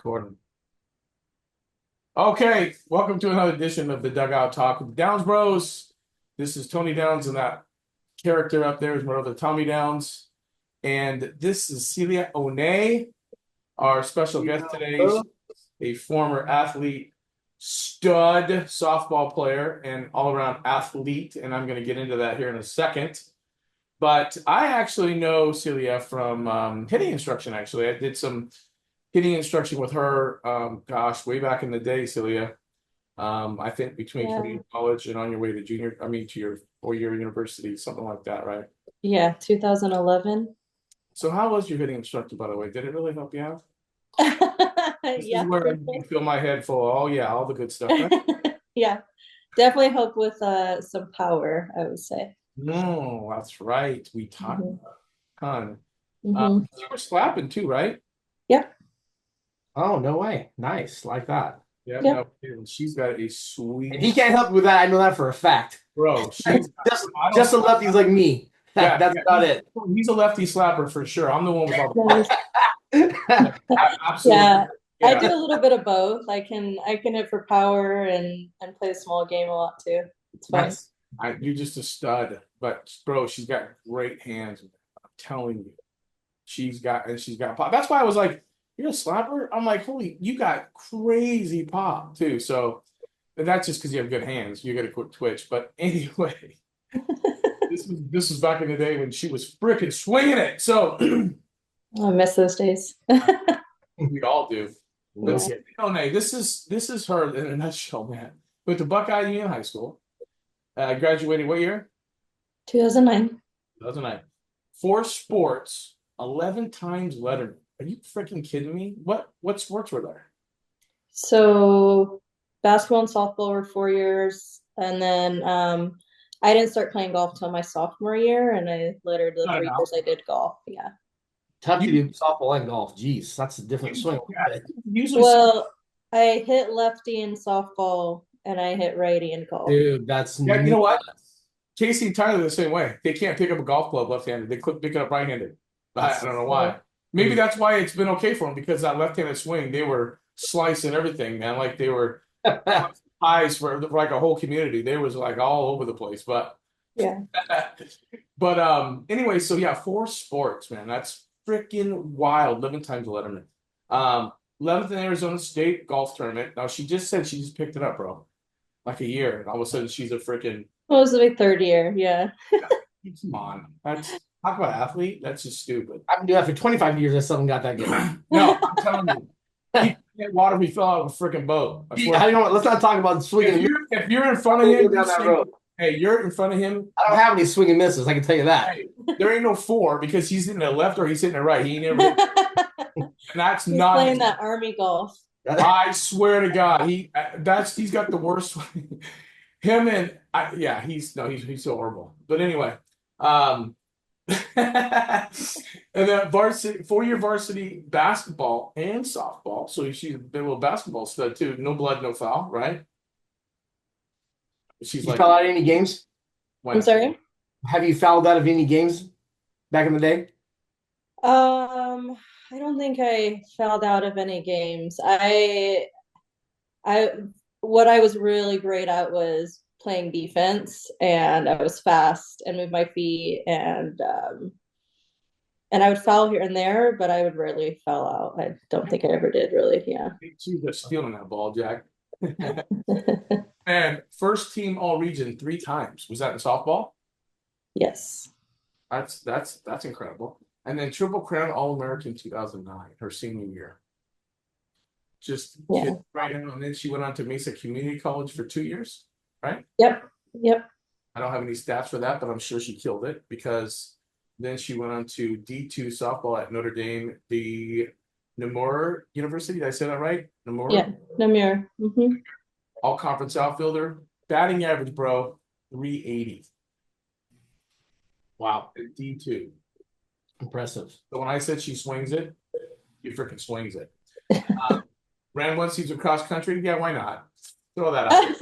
Recording. Okay, welcome to another edition of the Dugout Talk with the Downs Bros. This is Tony Downs, and that character up there is my brother Tommy Downs. And this is Sylia Honne, our special guest today. She's a former athlete, stud softball player, and all-around athlete. And I'm going to get into that here in a second. But I actually know Sylia from hitting instruction, actually. I did some hitting instruction with her, way back in the day, Sylia. I think between community college and on your way to to your 4-year university, something like that, right? Yeah, 2011. So how was your hitting instructor, by the way? Did it really help you out? This is Yeah, where for I sure. fill my head full of, oh yeah, all the good stuff, right? Yeah, definitely help with some power, I would say. No, that's right. We talked Hmm. a ton. Hmm. You were slapping too, right? Yep, Oh, no way. Nice. Like that. Yeah, yep. no, she's got a And he sweet, can't help you with that. I know that for a fact. bro. She's I don't Just a lefties like me. yeah, That's yeah. about it. He's a lefty slapper for sure. I'm the one with all the Nice. yeah, absolutely. Yeah, I do Yeah. a little bit of both. I can hit for power and play a small game a lot too. It's fun. That's You're just a stud. But bro, she's got great hands. I'm telling you. She's got pop. That's why I was like, you're a slapper? I'm like, holy, you got crazy pop too. So and that's just because you have good hands. You got a quick twitch. But anyway, this was back in the day when she was freaking swinging it. So I miss those days. we all do. Let's Yeah, see. Oh, no, this is her in a nutshell, man. Went to Buckeye Union High School. Graduated what year? 2009. 2009. 4 sports, 11 times letterman. Are you freaking kidding me? What sports were there? So basketball and softball were 4 years, and then I didn't start playing golf till my sophomore year, and I later the Cut it 3 years out. I did golf. Yeah. tough to You, do softball and golf. Jeez, that's a different swing. yeah, usually, Well, I hit lefty in softball, and I hit righty in golf. Dude, that's yeah, you know what? nuts. Casey and Tyler the same way. They can't pick up a golf club left-handed. They couldn't pick it up right-handed. I That's don't know Yeah. why. Maybe that's why it's been okay for them because that left-handed swing, they were slicing everything, man. Like they were pies for like a whole community. They was like all over the place. But Yeah. anyway, so yeah, 4 sports, man. That's freaking wild. 11 times letterman. 11th in Arizona State golf tournament. Now she just said she just picked it up, bro. Like a year, and all of a sudden she's a freaking What was my third year? Yeah. come on. That's talk about athlete. That's just stupid. I've been doing that for 25 years. I still haven't got that good. No, I'm telling you. He can't water me fell out of a freaking boat. I swear. I don't know what. Let's not talk about swinging and If you're in front of misses. him, Go down that road. hey, you're in front of him. I don't have any swinging misses. I can tell you that. Hey, there ain't no 4 because he's hitting the left or he's hitting the right. He ain't never, and that's He's not. playing that army golf. I swear to God, he's got the worst. Him and yeah, he's so horrible. But anyway, and then varsity 4-year varsity basketball and softball. So she's been a little basketball stud too. No blood, no foul, right? She's You like, fell out of any games? when? I'm sorry. Have you fouled out of any games back in the day? I don't think I fouled out of any games. I what I was really great at was playing defense, and I was fast and moved my feet, and I would foul here and there, but I would rarely foul out. I don't think I ever did really. Yeah. She's just stealing that ball, Jack. And first team all region 3 times. Was that in softball? Yes. That's incredible. And then Triple Crown All American 2009, her senior year. Just Yeah. right in. And then she went on to Mesa Community College for 2 years, right? Yep. Yep. I don't have any stats for that, but I'm sure she killed it because then she went on to D2 softball at Notre Dame, the Namur University. Did I say that right? Namur? Yeah. No mirror. All conference outfielder. Batting average, bro, 380. Wow, D2. impressive. So when I said she swings it, she freaking swings it. Ran 1 season cross country. Yeah, why not? Throw that out.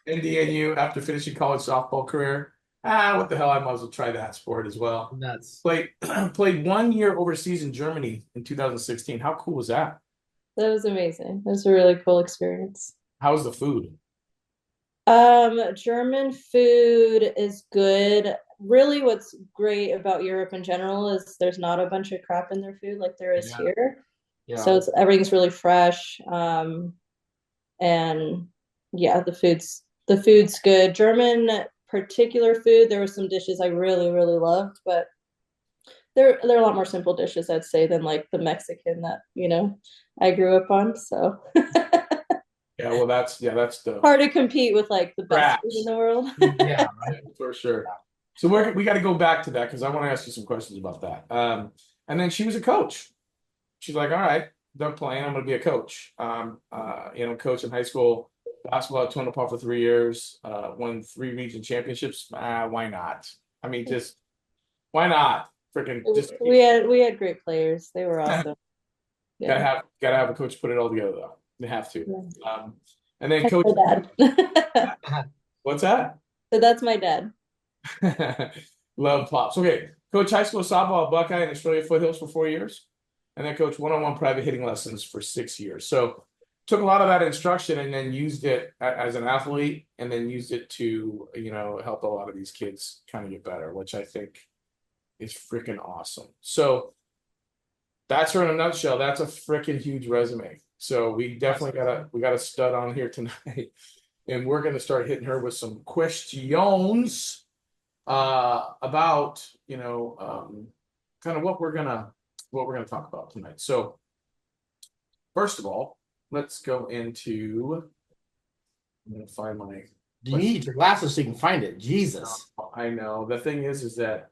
NDNU after finishing college softball career. What the hell? I might as well try that sport as well. Nuts. Played 1 year overseas in Germany in 2016. How cool was that? That was amazing. It was a really cool experience. How's the food? German food is good. Really, what's great about Europe in general is there's not a bunch of crap in their food like there is Yeah. here. Yeah. So everything's really fresh. And yeah, the food's good. German particular food, there were some dishes I really, really loved, but they're a lot more simple dishes, I'd say, than like the Mexican that, I grew up on. So Yeah, well, that's the hard to compete with like the best food in scraps. the world. Yeah. Yeah, for sure. So we got to go back to that because I want to ask you some questions about that. And then she was a coach. She's like, all right, done playing. I'm going to be a coach. Coach in high school basketball at Twin Paw for 3 years. Won 3 region championships. Why not? I mean, just why not? Freaking just We had great players. They were awesome. gotta Yeah. have a coach put it all together though. They have to. Yeah. And then That's coach, my dad. what's that? So that's my dad. Love pops. Okay, coach high school softball at Buckeye in Australia Foothills for 4 years, and then coach one-on-one private hitting lessons for 6 years. So took a lot of that instruction and then used it as an athlete, and then used it to help a lot of these kids kind of get better, which I think is freaking awesome. So that's her in a nutshell. That's a freaking huge resume. So we definitely got a stud on here tonight, and we're gonna start hitting her with some questions about kind of what we're gonna talk about tonight. So first of all, let's go into. I'm gonna find my. Do you need your glasses so you can find it? Jesus. I know. The thing is that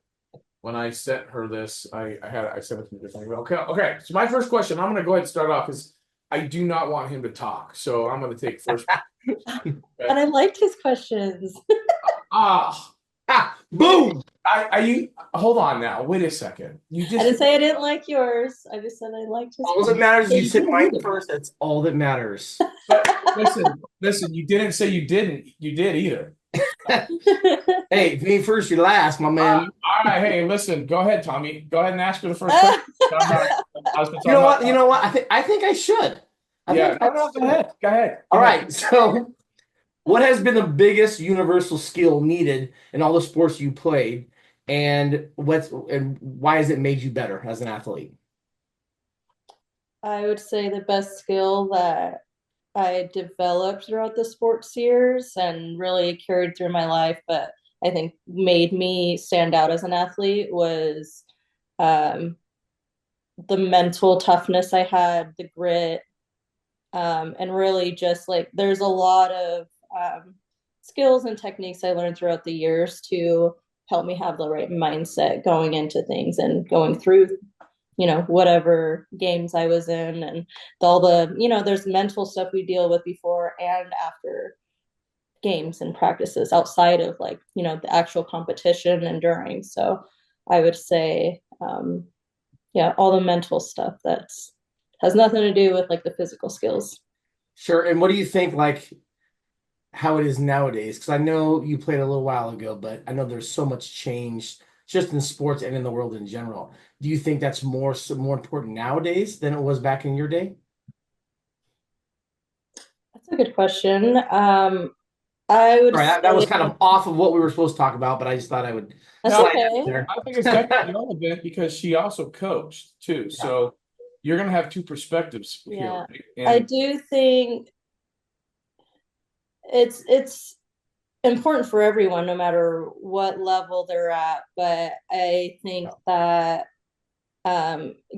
when I sent her this, I sent it to different. Okay. So my first question, I'm gonna go ahead and start off because I do not want him to talk. So I'm gonna take first. And I liked his questions. Boom. You hold on now. Wait a second. You I just didn't say I didn't like yours. I just said I liked his All that matters is you said mine first. That's all that matters. listen. You didn't say you didn't. You did either. Hey, if you ain't first, you're last, my man. All right. Hey, listen. Go ahead, Tommy. Go ahead and ask her the first question. You know what? You know what? I think I should. Go ahead. Go ahead. All right. So, what has been the biggest universal skill needed in all the sports you played, and why has it made you better as an athlete? I would say the best skill that I developed throughout the sports years and really carried through my life, but I think made me stand out as an athlete was um, the mental toughness I had, the grit, and really just like there's a lot of skills and techniques I learned throughout the years to help me have the right mindset going into things and going through whatever games I was in, and all the there's mental stuff we deal with before and after games and practices outside of like the actual competition and during. So I would say all the mental stuff that's has nothing to do with like the physical skills. Sure. And what do you think, like, how it is nowadays? Because I know you played a little while ago, but I know there's so much change just in sports and in the world in general. Do you think that's more important nowadays than it was back in your day? That's a good question. I would Sorry, that was say kind of off of what we were supposed to talk about, but I just thought I would that's slide okay. that there. I think it's definitely relevant because she also coached too. So you're gonna have two perspectives here. Yeah. Right? I do think it's important for everyone, no matter what level they're at. But I think that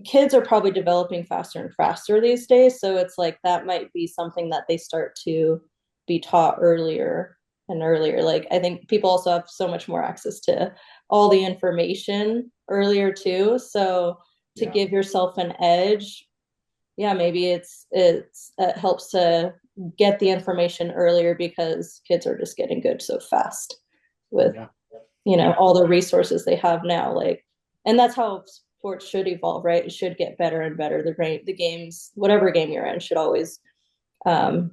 kids are probably developing faster and faster these days. So it's like that might be something that they start to be taught earlier and earlier. Like I think people also have so much more access to all the information earlier too. So to give yourself an edge, maybe it helps to get the information earlier because kids are just getting good so fast with all the resources they have now. Like, and that's how sports should evolve, right? It should get better and better. The games, whatever game you're in, should always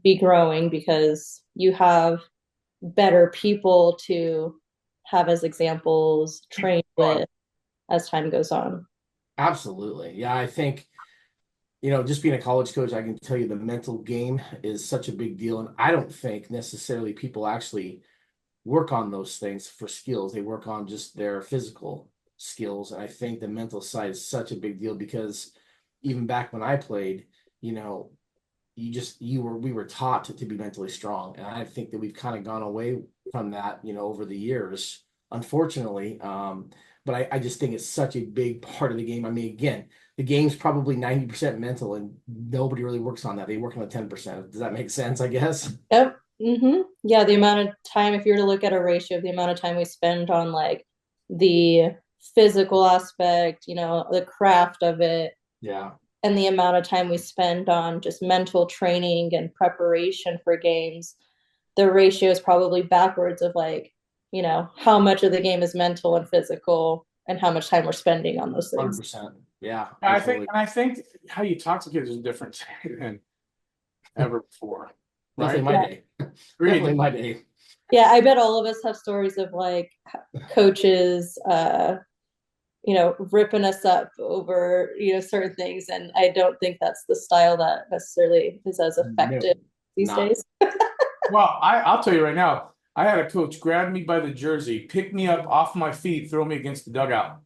be growing because you have better people to have as examples, train with as time goes on. Absolutely. Yeah, I think just being a college coach, I can tell you the mental game is such a big deal. And I don't think necessarily people actually work on those things for skills. They work on just their physical skills. And I think the mental side is such a big deal because even back when I played, you know, we were taught to be mentally strong. And I think that we've kind of gone away from that, over the years, unfortunately. But I just think it's such a big part of the game. I mean, again, the game's probably 90% mental and nobody really works on that. They work on the 10%. Does that make sense, I guess? Yep. Yeah, the amount of time, if you were to look at a ratio of the amount of time we spend on like the physical aspect, the craft of it, Yeah. and the amount of time we spend on just mental training and preparation for games, the ratio is probably backwards of like, how much of the game is mental and physical and how much time we're spending on those things. 100%. Yeah. I think how you talk to kids is different than ever before. Definitely Right? my Yeah. day. Agreed. Definitely my day. Yeah, I bet all of us have stories of like coaches ripping us up over, certain things. And I don't think that's the style that necessarily is as effective No, these not. days. Well, I'll tell you right now, I had a coach grab me by the jersey, pick me up off my feet, throw me against the dugout.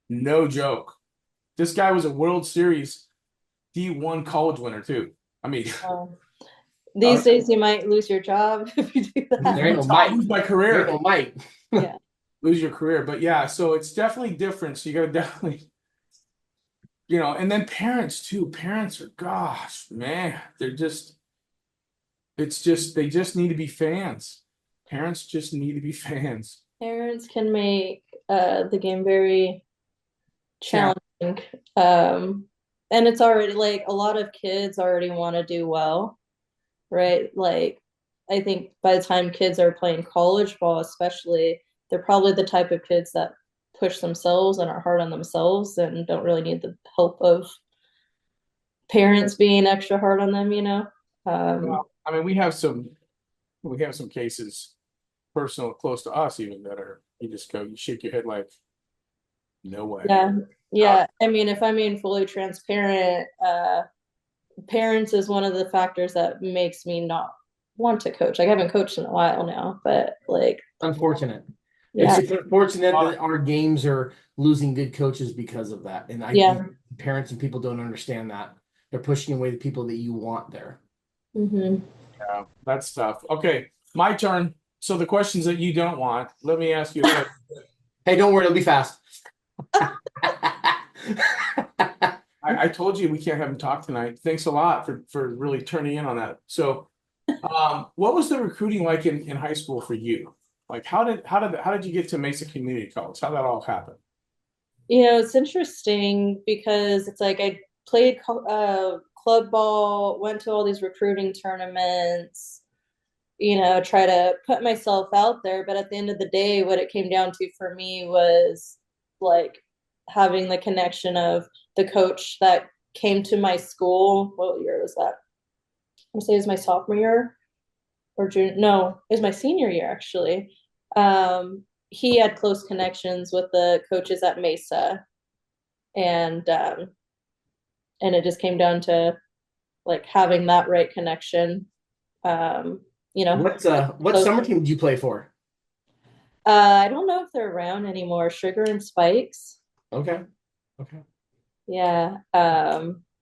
No joke. This guy was a World Series D1 college winner too. I mean, Um, I these days you might lose your job if you do that. There ain't no might. lose my There ain't career, no might. Yeah. lose your career. But yeah, so it's definitely different. So you got to definitely, and then parents too. Parents are, gosh, man, they just need to be fans. Parents just need to be fans. Parents can make the game very Yeah. challenging. And it's already like a lot of kids already want to do well, right? Like I think by the time kids are playing college ball, especially, they're probably the type of kids that push themselves and are hard on themselves and don't really need the help of parents being extra hard on them. Well, I mean, we have some cases personal close to us even that are you shake your head like, no way. Yeah. Yeah. I mean, if I'm being fully transparent, parents is one of the factors that makes me not want to coach. Like I haven't coached in a while now, but like, Unfortunate. yeah, It's unfortunate that our games are losing good coaches because of that. And yeah. parents and people don't understand that. They're pushing away the people that you want there. Yeah, that's tough. Okay, my turn. So the questions that you don't want, let me ask you this. Hey, don't worry, it'll be fast. I told you we can't have him talk tonight. Thanks a lot for really turning in on that. So, what was the recruiting like in high school for you? Like, how did you get to Mesa Community College? How did that all happen? It's interesting because it's like I played club ball, went to all these recruiting tournaments, try to put myself out there. But at the end of the day, what it came down to for me was like having the connection of the coach that came to my school. What year was that? I say it was my sophomore year or June. No, it was my senior year actually. He had close connections with the coaches at Mesa, and it just came down to like having that right connection. Um, What summer team did you play for? I don't know if they're around anymore. Sugar and Spikes. Okay. Okay. Yeah.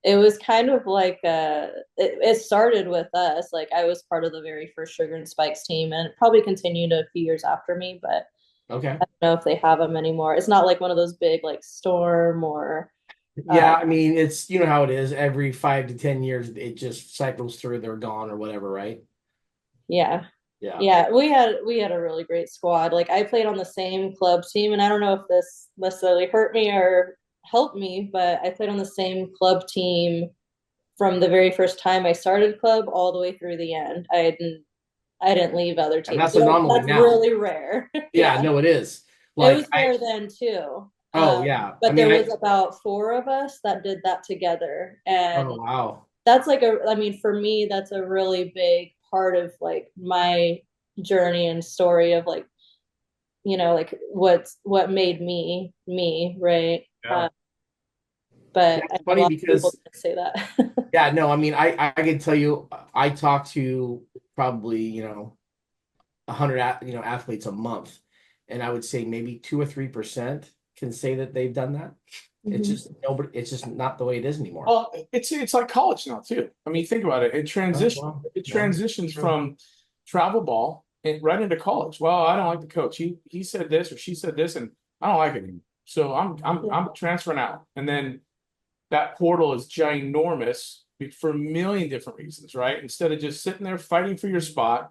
It was kind of like it started with us. Like I was part of the very first Sugar and Spikes team, and it probably continued a few years after me, but Okay. I don't know if they have them anymore. It's not like one of those big like Storm or Yeah, I mean, it's how it is. Every 5 to 10 years, it just cycles through. They're gone or whatever, right? yeah. Yeah. Yeah, we had a really great squad. Like I played on the same club team, and I don't know if this necessarily hurt me or helped me, but I played on the same club team from the very first time I started club all the way through the end. I didn't leave other And teams. that's an anomaly That's now. really rare. Yeah, no, it is. It Like was rare then too. oh yeah. But I there mean, was about four of us that did that together, and oh wow. that's like I mean, for me, that's a really big part of like my journey and story of like, like what made me me, right? Yeah. but I That's know a funny lot of people because don't say that. yeah, no, I mean, I can tell you, I talk to probably 100 athletes a month, and I would say maybe 2 or 3% can say that they've done that. It's Mhm. just nobody. It's just not the way it is anymore. Well, it's like college now too. I mean, think about it. Oh, wow. It Wow. transitions True. from travel ball and right into college. Well, I don't like the coach. He said this or she said this, and I don't like it anymore. So I'm transferring out. And then that portal is ginormous for a million different reasons, right? Instead of just sitting there fighting for your spot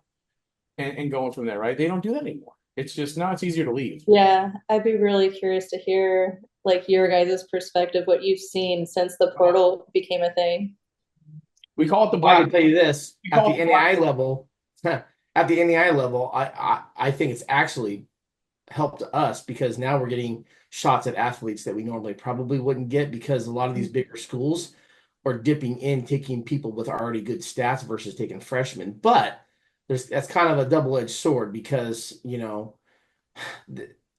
and going from there, right? They don't do that anymore. It's just now it's easier to leave. Yeah, I'd be really curious to hear like your guys' perspective, what you've seen since the portal became a thing. We call it the I can black. tell you this We at call the it the black. NAI level, at the NAI level, I think it's actually helped us because now we're getting shots at athletes that we normally probably wouldn't get because a lot of these bigger schools are dipping in, taking people with already good stats versus taking freshmen. But that's kind of a double-edged sword because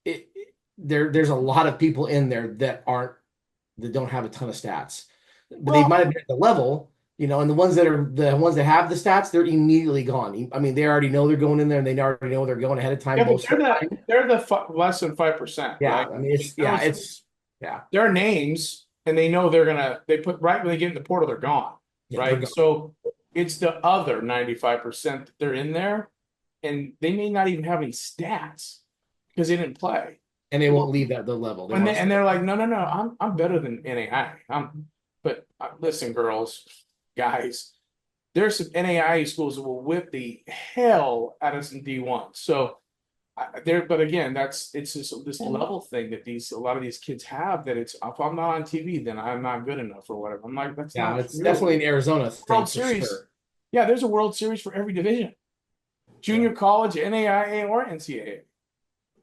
it, there's a lot of people in there that don't have a ton of stats, but they Well, might have been at the level, and the ones that have the stats, they're immediately gone. I mean, they already know they're going in there, and they already know they're going ahead of time Yeah, but most of the time. they're the less than 5%, Yeah, right? I mean, yeah, Their names, and they know they put right when they get in the portal, they're gone, yeah, they're right? gone. So it's the other 95% that they're in there, and they may not even have any stats because they didn't play. And they won't leave the level. They want to And stay. they're like, no, no, no, I'm better than NAI. But listen, girls, guys, there's some NAI schools that will whip the hell out of some D1. So but again, it's just this level thing that a lot of these kids have that it's if I'm not on TV, then I'm not good enough or whatever. I'm like, that's Yeah, not it's true. definitely an Arizona thing World for Series, sure. yeah, there's a World Series for every division, Yeah. junior college, NAIA or NCAA,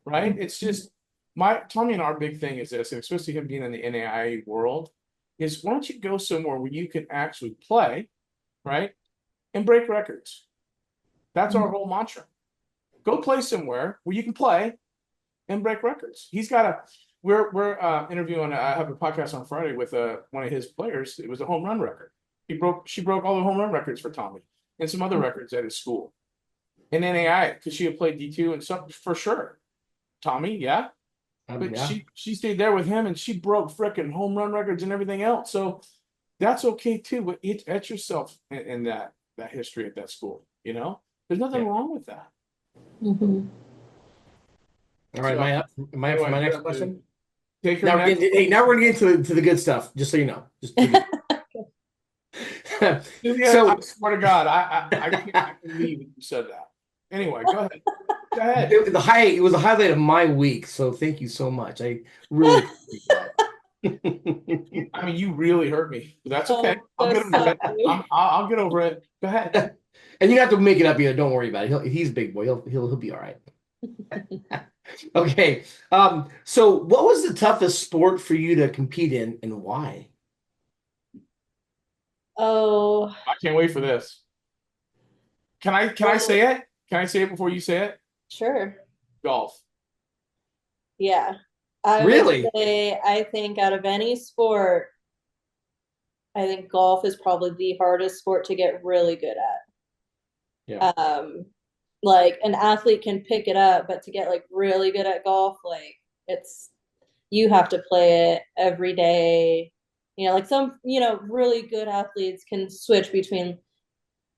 right? It's just my Tommy and our big thing is this, and especially him being in the NAIA world, is why don't you go somewhere where you can actually play, right, and break records. That's our whole mantra. Go play somewhere where you can play and break records. He's got a. We're interviewing. I have a podcast on Friday with one of his players. It was a home run record. She broke all the home run records for Tommy and some other records at his school. And NAI because she had played D2 and stuff for sure. Tommy, yeah, but Yeah. she stayed there with him and she broke freaking home run records and everything else. So that's okay too. But etch yourself in that history at that school. There's nothing wrong with that. Mhm. All right, am So I up? Am I up for anyway, my you're next up to question? take your Now we're next. getting, hey, now we're getting to the good stuff, just so you know. Just the good. Sylia, I So swear to God, I can't believe you said that. Anyway, go ahead. Go ahead. it was a highlight of my week, so thank you so much. I really appreciate that. I mean, you really hurt me. That's Oh, okay. I'll get so over it. sorry. I'll get over it. Go ahead. And you don't have to make it up either. Don't worry about it. He's a big boy. He'll be all right. Okay. So what was the toughest sport for you to compete in and why? Oh, I can't wait for this. Can I well, say it? Can I say it before you say it? sure. Golf. Yeah. I would Really? say I think out of any sport, I think golf is probably the hardest sport to get really good Yeah. at. Like an athlete can pick it up, but to get like really good at golf, like it's you have to play it every day. Like some, really good athletes can switch between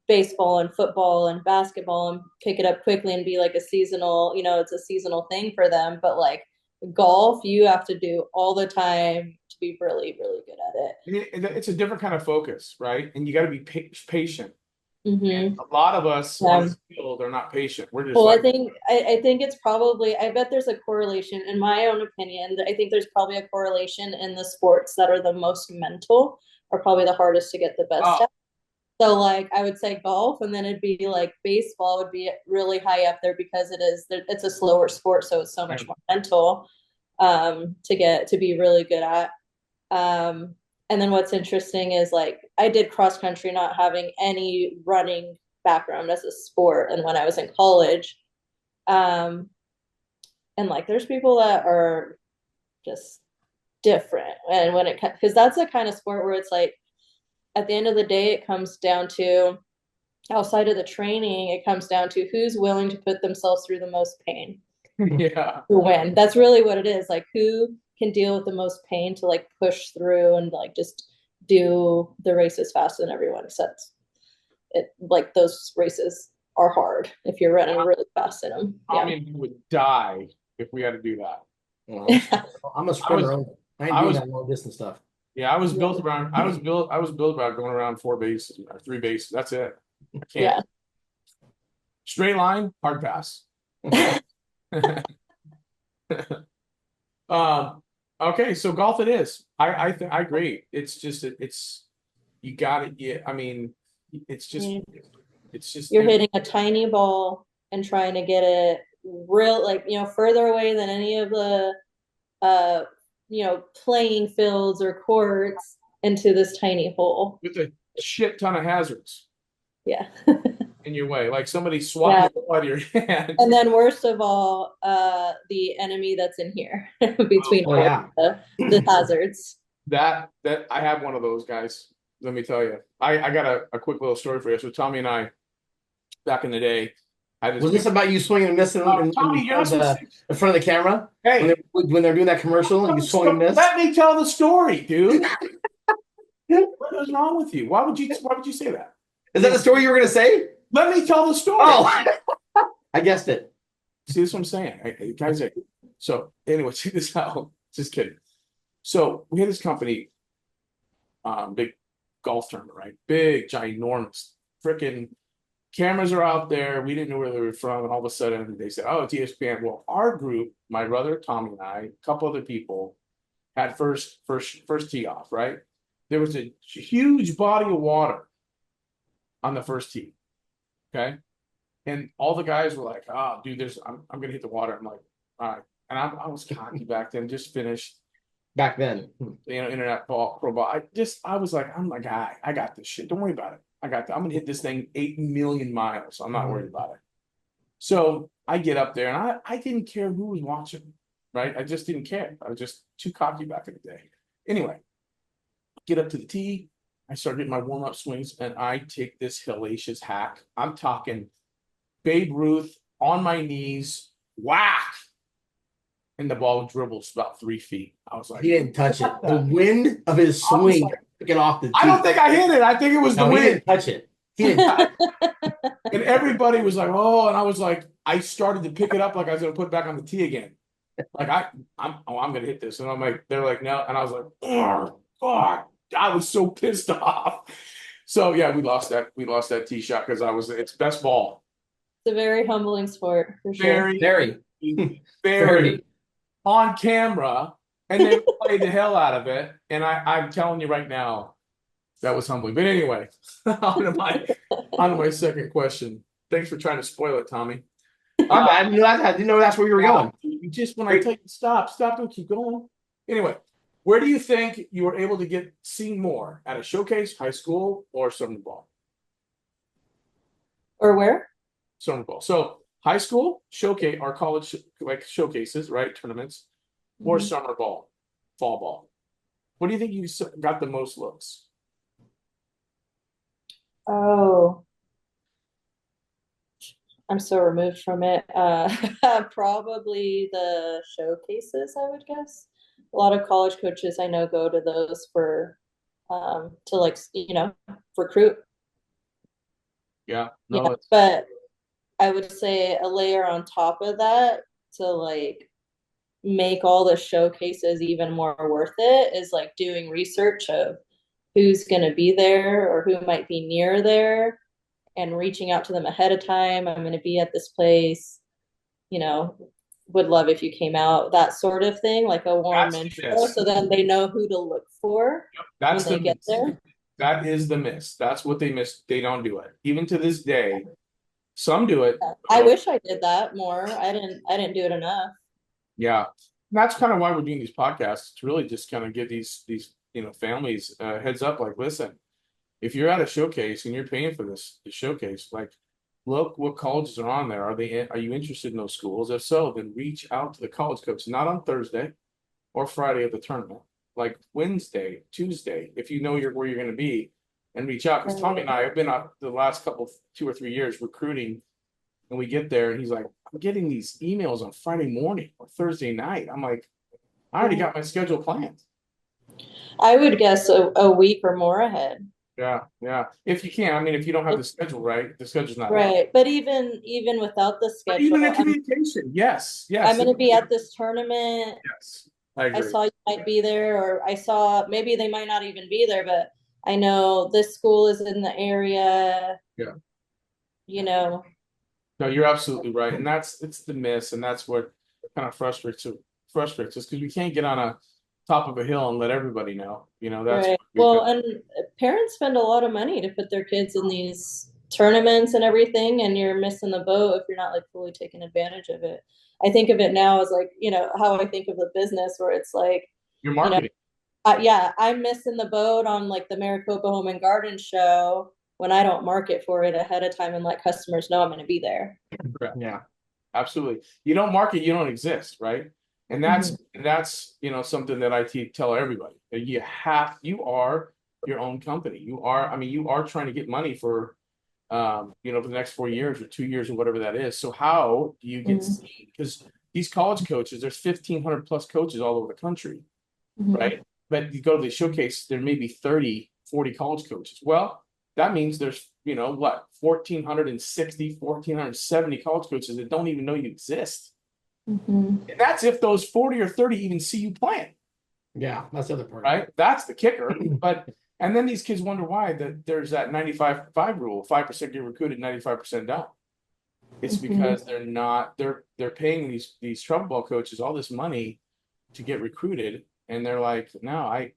baseball and football and basketball and pick it up quickly and be like a seasonal, it's a seasonal thing for them. But like golf, you have to do all the time to be really, really good at It's a different kind of focus, right? And you got to be patient. it. And Mm-hmm. a lot of us on Yeah. the field are not patient. We're just Well, I like, think I think it's probably I bet there's a correlation in my own opinion. I think there's probably a correlation in the sports that are the most mental are probably the hardest to get the best oh, at. So like I would say golf, and then it'd be like baseball would be really high up there because it's a slower sport, so it's so much more mental to be really good at. Um, and then what's interesting is like I did cross country not having any running background as a sport, and when I was in college, um, and like there's people that are just different. And when it, because that's the kind of sport where it's like, at the end of the day, it comes down to, outside of the training, it comes down to who's willing to put themselves through the most pain Yeah. to win. That's really what it is. Like, who can deal with the most pain to like push through and like just do the races faster than everyone. Except it, like, those races are hard if you're running really fast in them. I mean, we would die if we had to do that. Well, I'm a sprinter. I ain't doing that long distance stuff. Yeah, I was built around. I was built around going around 4 bases or 3 bases. That's it. I can't. Yeah. Straight line, hard pass. Okay, so golf it is. I agree. It's just it's you got it. Yeah, I mean, it's just You're hitting a tiny ball and trying to get it real, like, further away than any of the playing fields or courts into this tiny hole. with a shit ton of hazards. Yeah. In your way, like somebody swatting it out of your hand. And then worst of all, the enemy that's in here between the hazards. That I have one of those guys. Let me tell you. I got a quick little story for you. So Tommy and I, back in the day, was this about you swinging and missing Tommy, in front of the camera? Hey, when they're doing that commercial and you swing and miss? Let me tell the story, dude. What is wrong with you? Why would you say that? Is that the story you were going to say? Let me tell the story. Oh, I guessed it. See, that's what I'm saying. Guys, so anyway, check this out. Just kidding. So we had this company, big golf tournament, right? Big, ginormous, freaking cameras are out there. We didn't know where they were from, and all of a sudden they said, "Oh, it's ESPN." Well, our group, my brother Tommy and I, a couple other people, had first tee off. Right? There was a huge body of water on the first tee. Okay. And all the guys were like, "Oh, dude, I'm gonna hit the water." I'm like, "All right." And I was cocky back then, just finished. Back then, internet ball, pro ball. I was like, I'm a guy. I got this shit. Don't worry about it. I'm gonna hit this thing 8 million miles. I'm not worried about it. So I get up there and I didn't care who was watching, right? I just didn't care. I was just too cocky back in the day. Anyway, get up to the tee. I start getting my warm-up swings and I take this hellacious hack. I'm talking Babe Ruth on my knees, whack. And the ball dribbles about 3 feet. I was like, he didn't touch it. The wind of his swing took it off the tee. I don't think I hit it. I think it was the wind. He didn't touch it. He didn't touch it. And everybody was like, "Oh," and I was like, I started to pick it up like I was gonna put it back on the tee again. Like I'm gonna hit this. And I'm like, they're like, "No," and I was like, "Oh God." I was so pissed off. So yeah, we lost that tee shot because it's best ball. It's a very humbling sport for sure. Very on camera, and they played the hell out of it. And I'm telling you right now, that was humbling. But anyway, on to my second question. Thanks for trying to spoil it, Tommy. I didn't know that's where you were going. You just, when I tell you stop, don't keep going. Anyway, where do you think you were able to get seen more? At a showcase, high school, or summer ball? Or where? Summer ball. So high school showcase or college like showcases, right? Tournaments, or summer ball, fall ball. What do you think you got the most looks? Oh, I'm so removed from it. Probably the showcases, I would guess. A lot of college coaches I know go to those for to like recruit. Yeah, but I would say a layer on top of that to like make all the showcases even more worth it is like doing research of who's going to be there or who might be near there and reaching out to them ahead of time. I'm going to be at this place, would love if you came out, that sort of thing, like a warm intro, so then they know who to look for. Yep, that's when they get there. That is the miss. That's what they miss. They don't do it. Even to this day, some do it. I wish I did that more. I didn't do it enough. Yeah. That's kind of why we're doing these podcasts, to really just kind of give these families heads up, like, listen, if you're at a showcase and you're paying for this showcase, like, look what colleges are on there. Are you interested in those schools? If so, then reach out to the college coach, not on Thursday or Friday of the tournament. like Wednesday, Tuesday, if you know where you're going to be, and reach out. Because Tommy and I have been on the last 2 or 3 years recruiting, and we get there, and he's like, "I'm getting these emails on Friday morning or Thursday night." I'm like, "I already got my schedule planned." I would guess a week or more ahead. Yeah, yeah. If you can, I mean, if you don't have the schedule right, the schedule's not out. Right. But even without the But even the schedule, communication, yes, I'm yes, going to be at this tournament. yes. I I agree. saw you might be there, or I saw maybe they might not even be there, but I know this school is in the area, Yeah. you know. No, you're absolutely right, and it's the miss, and that's what kind of frustrates us because we can't get on a top of a hill and let everybody know. That's Right. what we Well, kind and parents spend a lot of money to put their kids in these tournaments and everything, and you're missing the boat if you're not like fully taking advantage of it. I think of it now as like, how I think of the business where it's like, your you know, marketing. yeah, I'm missing the boat on like the Maricopa Home and Garden Show when I don't market for it ahead of time and let customers know I'm going to be there. Correct. Yeah. Absolutely. You don't market, you don't exist, right? And that's Mhm. that's something that I tell everybody. That you are your own company. You are trying to get money for for the next 4 years or 2 years or whatever that is. So how do you get Mhm. seen? Because these college coaches, there's 1,500 plus coaches all over the country, Mhm. right? But you go to the showcase, there may be 30, 40 college coaches. Well, that means there's, what, 1,460, 1,470 college coaches that don't even know you exist. Mhm. And that's if those 40 or 30 even see you playing, Yeah, that's the other part. right? That's the kicker. And then these kids wonder why that there's that 95-5 rule, 5% get recruited, 95% don't. It's Mhm. because they're paying these trouble ball coaches all this money to get recruited, and they're like, no,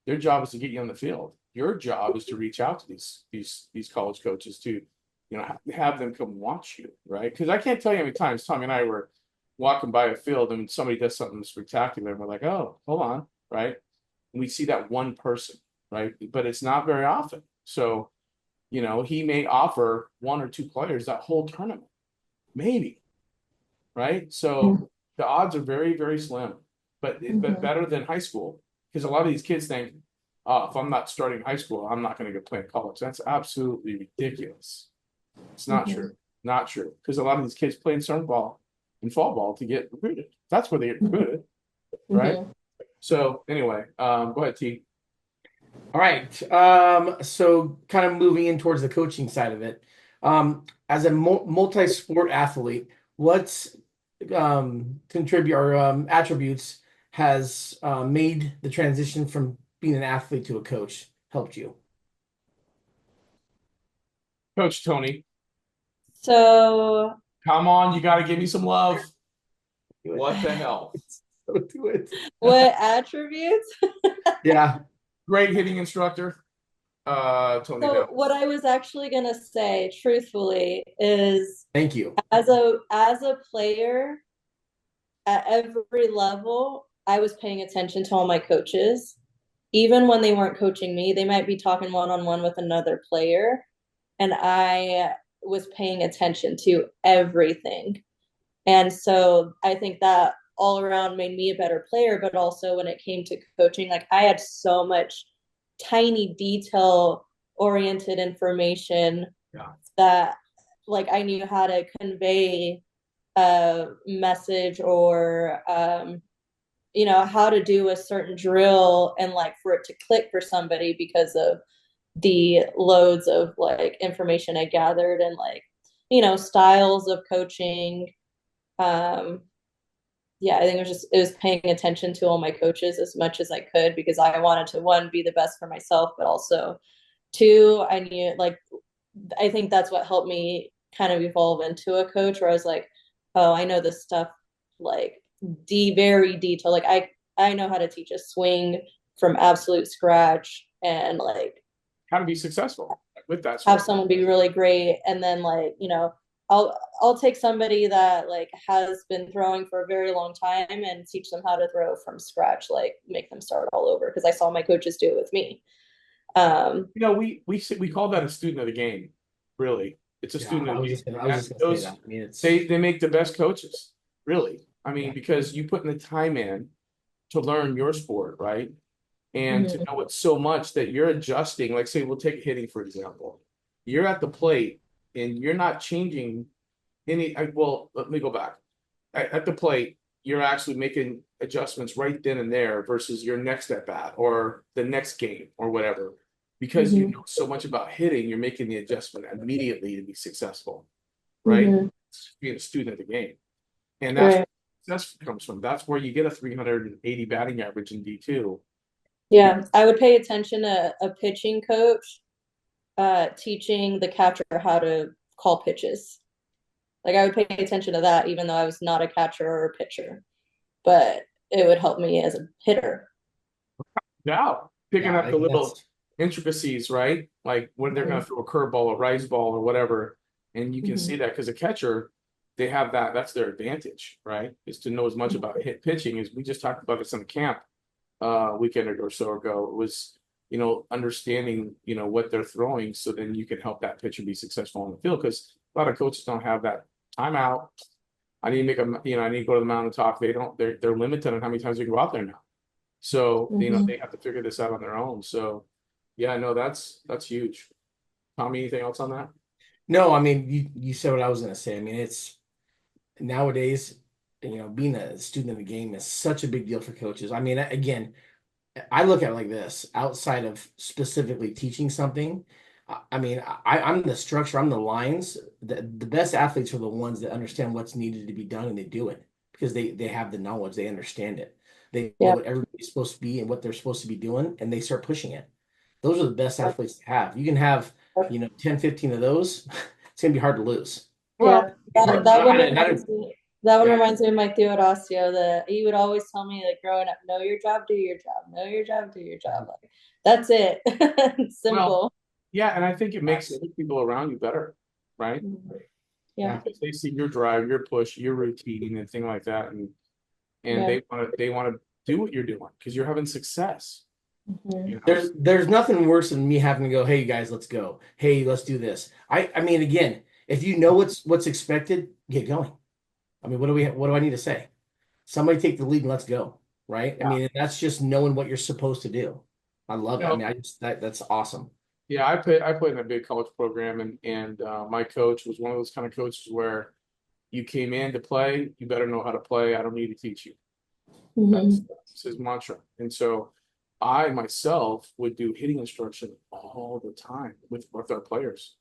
their job is to get you on the field. Your job is to reach out to these college coaches to, have them come watch you, right? Because I can't tell you how many times Tommy and I were walking by a field and somebody does something spectacular, and we're like, oh, hold on, right? And we see that one person, right? But it's not very often. So, he may offer one or two players that whole tournament, maybe, right? So the odds are very, very slim, but Mhm. better than high school because a lot of these kids think, oh, if I'm not starting high school, I'm not going to go play in college. That's absolutely ridiculous. It's not Mhm. true. Not true. Because a lot of these kids play in summer ball and fall ball to get recruited. That's where they get recruited, right? Mhm. So anyway, go ahead, T. All right. So kind of moving in towards the coaching side of it. As a multi-sport athlete, what's contribute or attributes has made the transition from being an athlete to a coach helped you? Coach Tony. So, Come on, you got to give me some love. Do it. What the hell? So do it. what attributes? Yeah. Great hitting instructor, Tony So, Down. what I was actually going to say, truthfully, is Thank you. as a player at every level, I was paying attention to all my coaches. Even when they weren't coaching me, they might be talking one on one with another player. And I was paying attention to everything. And so I think that all around made me a better player. But also when it came to coaching, like I had so much tiny detail oriented information Yeah. that like I knew how to convey a message or how to do a certain drill and like for it to click for somebody because of the loads of like information I gathered and like styles of coaching. um yeah, I think it was paying attention to all my coaches as much as I could because I wanted to one be the best for myself, but also two, I knew like I think that's what helped me kind of evolve into a coach where I was like, oh, I know this stuff like very detailed. Like I know how to teach a swing from absolute scratch and like How to be successful with that have swing. someone be really great and then like I'll take somebody that like has been throwing for a very long time and teach them how to throw from scratch, like make them start all over because I saw my coaches do it with me. We call that a student of the game. Really, it's a Yeah. student of the game. I was And just gonna say those that. I mean, it's they make the best coaches. Really, I mean, yeah. because you put in the time in to learn your sport, right? and to know it so much that you're adjusting. Like, say, we'll take hitting, for example. You're at the plate and you're not changing well, let me go back. At the plate, you're actually making adjustments right then and there versus your next at bat or the next game or whatever. Because you know so much about hitting, you're making the adjustment immediately to be successful, right? Being a student of the game. And that's Right. where success comes from. That's where you get a 380 batting average in D2. Yeah, I would pay attention to a pitching coach teaching the catcher how to call pitches. Like I would pay attention to that, even though I was not a catcher or a pitcher, but it would help me as a hitter. Yeah, picking Yeah, up the little that's intricacies, right? Like when they're going to throw a curveball, a rise ball, or whatever, and you can see that because a catcher, they have that. That's their advantage, right? Is to know as much about hit pitching as we just talked about this in the camp weekend or so ago. It was understanding what they're throwing, so then you can help that pitcher be successful on the field because a lot of coaches don't have that timeout. I need to make I need to go to the mound and talk. They don't. They're limited on how many times they can go out there now. So, they have to figure this out on their own. So, yeah, no, that's huge. Tommy, anything else on that? no, I mean, you said what I was gonna say. I mean, it's nowadays, being a student of the game is such a big deal for coaches. I mean, again, I look at it like this, outside of specifically teaching something. I mean, I'm the structure, I'm the lines. The best athletes are the ones that understand what's needed to be done and they do it because they have the knowledge, they understand it. They know Yeah. what everybody's supposed to be and what they're supposed to be doing, and they start pushing it. Those are the best athletes to have. You can have, 10, 15 of those, it's gonna be hard to lose. Yeah, Well, that, that one Not reminds me. That one yeah, reminds me of my Theodosio. That he would always tell me, like growing up, know your job, do your job, know your job, do your job. Like that's it. It's well, simple. yeah, and I think it makes other people around you better, right? Yeah, Yeah. Because they see your drive, your push, your routine, and thing like that, and yeah. they want to do what you're doing because you're having success. You know, There's nothing worse than me having to go, hey guys, let's go. Hey, let's do this. I mean, again, if you know what's expected, get going. I mean, what do I need to say? Somebody take the lead and let's go. Right? I yeah. mean, that's just knowing what you're supposed to do. I love You it. I know, mean, that's awesome. yeah, I played in a big college program, and my coach was one of those kind of coaches where you came in to play, you better know how to play. I don't need to teach you. That's his mantra. And so I myself would do hitting instruction all the time with our players.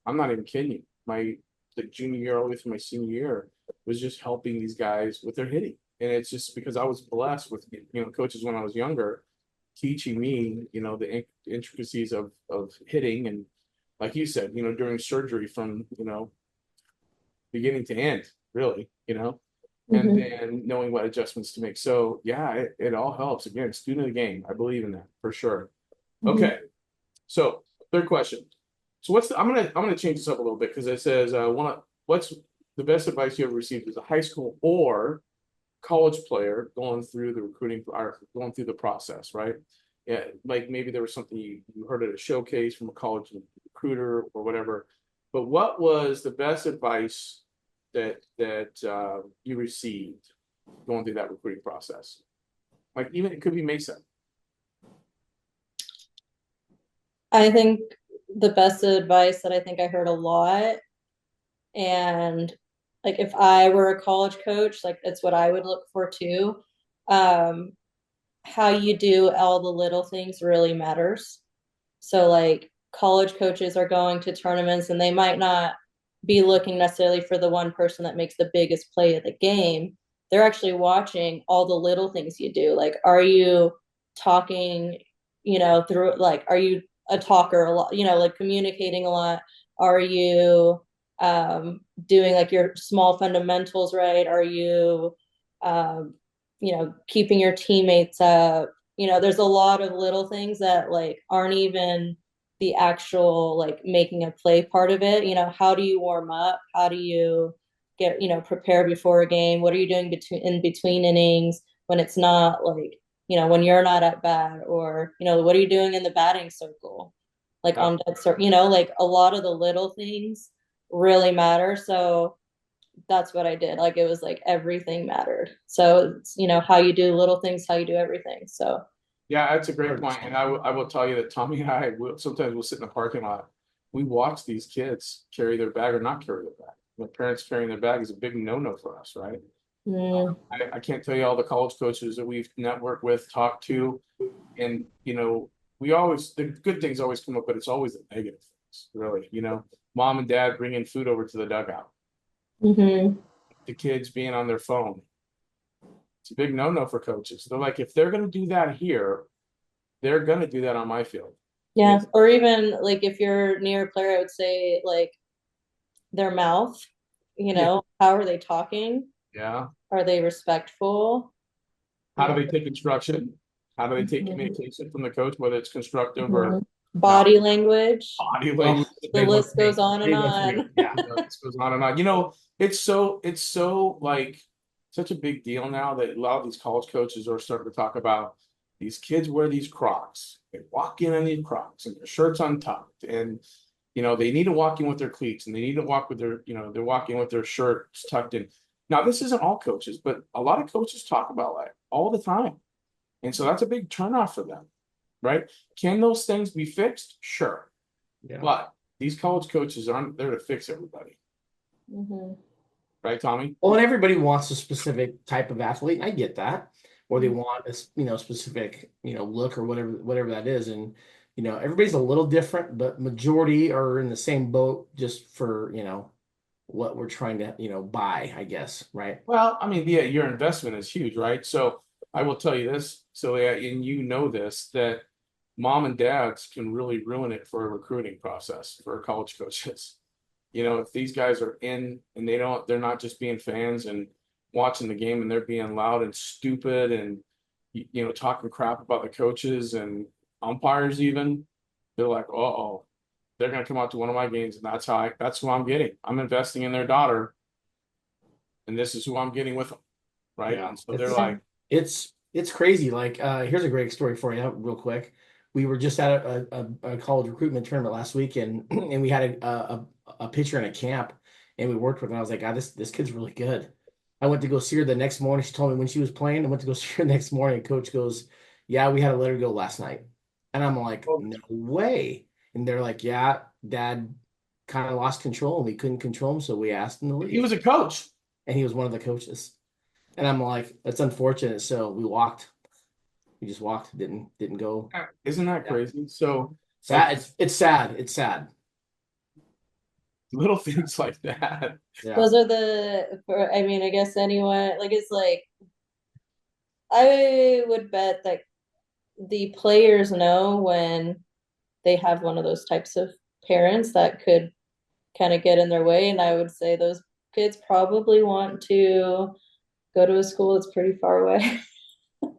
I'm not even kidding you. My the junior year all the way through my senior year was just helping these guys with their hitting. And it's just because I was blessed with coaches when I was younger teaching me, the intricacies of hitting and like you said, during surgery from, beginning to end, really, and then knowing what adjustments to make. So yeah, it all helps. Again, student of the game. I believe in that for sure. Okay. So third question. So I'm gonna change this up a little bit because it says what's the best advice you ever received as a high school or college player going through the recruiting or going through the process, right? Yeah, like maybe there was something you heard at a showcase from a college recruiter or whatever. But what was the best advice that you received going through that recruiting process? Like even it could be Mesa. I think the best advice that I think I heard a lot, and like if I were a college coach, like it's what I would look for too. Um, how you do all the little things really matters. So like college coaches are going to tournaments and they might not be looking necessarily for the one person that makes the biggest play of the game. They're actually watching all the little things you do. Like, are you talking, through like, are you a talker a lot, like communicating a lot? Are you doing like your small fundamentals right? Are you um, keeping your teammates up? There's a lot of little things that like aren't even the actual like making a play part of it. How do you warm up? How do you get, prepare before a game? What are you doing in between innings when it's not like, when you're not at bat, or, what are you doing in the batting circle? Like Yeah. on dead circle, like a lot of the little things really matter. So that's what I did. Like it was like everything mattered. So it's, how you do little things, how you do everything. So Yeah, that's a great Hard to point. And I will tell you that Tommy and I will sometimes we'll sit in the parking lot. We watch these kids carry their bag or not carry their bag. Their parents carrying their bag is a big no-no for us, right? Mm, I can't tell you all the college coaches that we've networked with, talked to, and we always the good things always come up, but it's always the negative things, really. Mom and dad bringing food over to the dugout, hmm the kids being on their phone. It's a big no-no for coaches. They're like, if they're going to do that here, they're going to do that on my field. Yeah. Or even like if you're near a player, I would say like their mouth, Yeah. how are they talking? Yeah. Are they respectful? How do they take instruction? How do they take Mhm. communication from the coach, whether it's constructive or Mhm. not? Body language. Body Oh, language is a The big one list for me. goes on and big one for me. on. Yeah. This goes on and on. It's so like such a big deal now that a lot of these college coaches are starting to talk about these kids wear these Crocs. They walk in these Crocs and their shirts untucked, and they need to walk in with their cleats, and they need to walk with they're walking with their shirts tucked in. Now, this isn't all coaches, but a lot of coaches talk about that all the time, and so that's a big turnoff for them, right? Can those things be fixed? Sure, Yeah. but these college coaches aren't there to fix everybody, Mhm. right, Tommy? Well, and everybody wants a specific type of athlete, and I get that. Or they Mhm. want a specific look or whatever that is, and everybody's a little different, but majority are in the same boat just for what we're trying to buy, I guess, right? Well, I mean, yeah, your investment is huge, right? So I will tell you this, Celia, and you know this, that mom and dads can really ruin it for a recruiting process for college coaches. If these guys are in and they're not just being fans and watching the game and they're being loud and stupid and talking crap about the coaches and umpires even, they're like, oh, they're gonna come out to one of my games and that's who I'm getting. I'm investing in their daughter and this is who I'm getting with them, right? Yeah, And so they're it's Yeah. like, it's crazy. Like, here's a great story for you, real quick. We were just at a college recruitment tournament last week, and and we had a pitcher in a camp, and we worked with her. And I was like, God, this kid's really good. I went to go see her the next morning. She told me when she was playing. I went to go see her the next morning. Coach goes, "Yeah, we had to let her go last night," and I'm like, oh, "No way!" And they're like, "Yeah, Dad kind of lost control, and we couldn't control him, so we asked him to he leave." was a coach. And he was one of the coaches. And I'm like, that's unfortunate. So we walked. We just walked. Didn't go. Isn't that Yeah. crazy? So like Sad. It's sad. It's sad. little things like that. Yeah. Those are I mean, I guess anyone, like, it's like, I would bet that the players know when they have one of those types of parents that could kind of get in their way. And I would say those kids probably want to go to a school that's pretty far away, you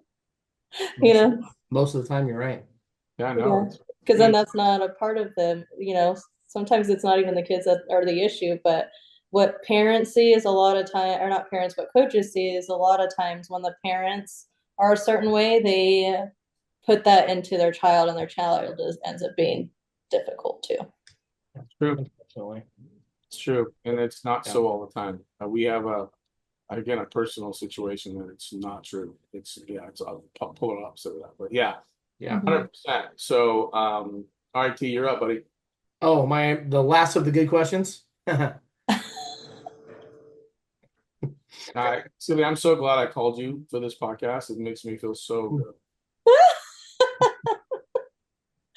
Most know? most of the time, you're right. Yeah, I Yeah. know. Because then And that's not a part of them. Sometimes it's not even the kids that are the issue, but what parents see is a lot of time, or not parents, but coaches see is a lot of times when the parents are a certain way, they put that into their child, and their child ends up being difficult too. it's true. Unfortunately. It's true. And it's not Yeah. so all the time. We have again, a personal situation that it's not true. I'll pull it up so that, but yeah, Yeah. Mhm. 100%. So, all right, T, you're up, buddy. Oh, the last of the good questions. All right, Sylvia, I'm so glad I called you for this podcast. It makes me feel so good.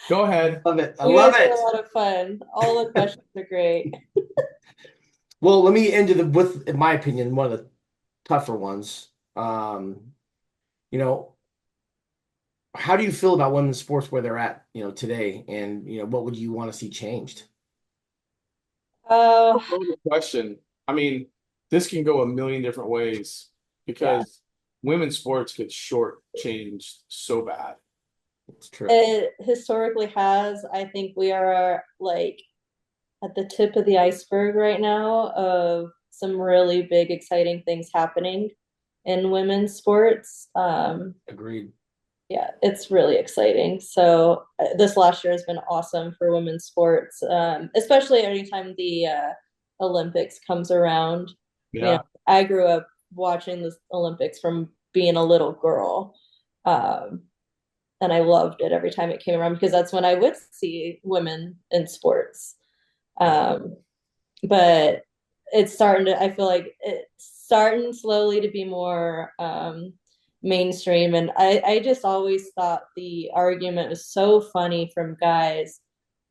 Go ahead. Love it. I You love guys are a it. lot of fun. All the questions are great. Well, let me end with, in my opinion, one of the tougher ones. You know, how do you feel about women's sports where they're at, today, and what would you want to see changed? Uh, Good question. I mean, this can go a million different ways yeah. because women's sports get shortchanged so bad. It's true. It historically has. I think we are like at the tip of the iceberg right now of some really big, exciting things happening in women's sports. Agreed. Yeah, it's really exciting. So this last year has been awesome for women's sports, especially anytime the Olympics comes around. You know, Yeah. I grew up watching the Olympics from being a little girl. Um, and I loved it every time it came around because that's when I would see women in sports. But it's starting to, I feel like it's starting slowly to be more mainstream. And I just always thought the argument was so funny from guys,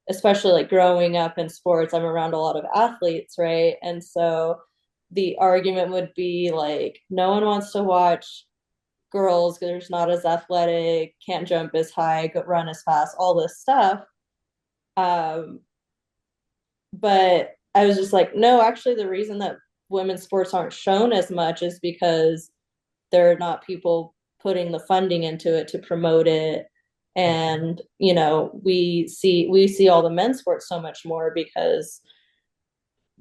especially like growing up in sports. I'm around a lot of athletes, right? And so the argument would be like, no one wants to watch girls because they're not as athletic, can't jump as high, run as fast, all this stuff. Um, but I was just like, no, actually, the reason that women's sports aren't shown as much is because there are not people putting the funding into it to promote it. And we see all the men's sports so much more because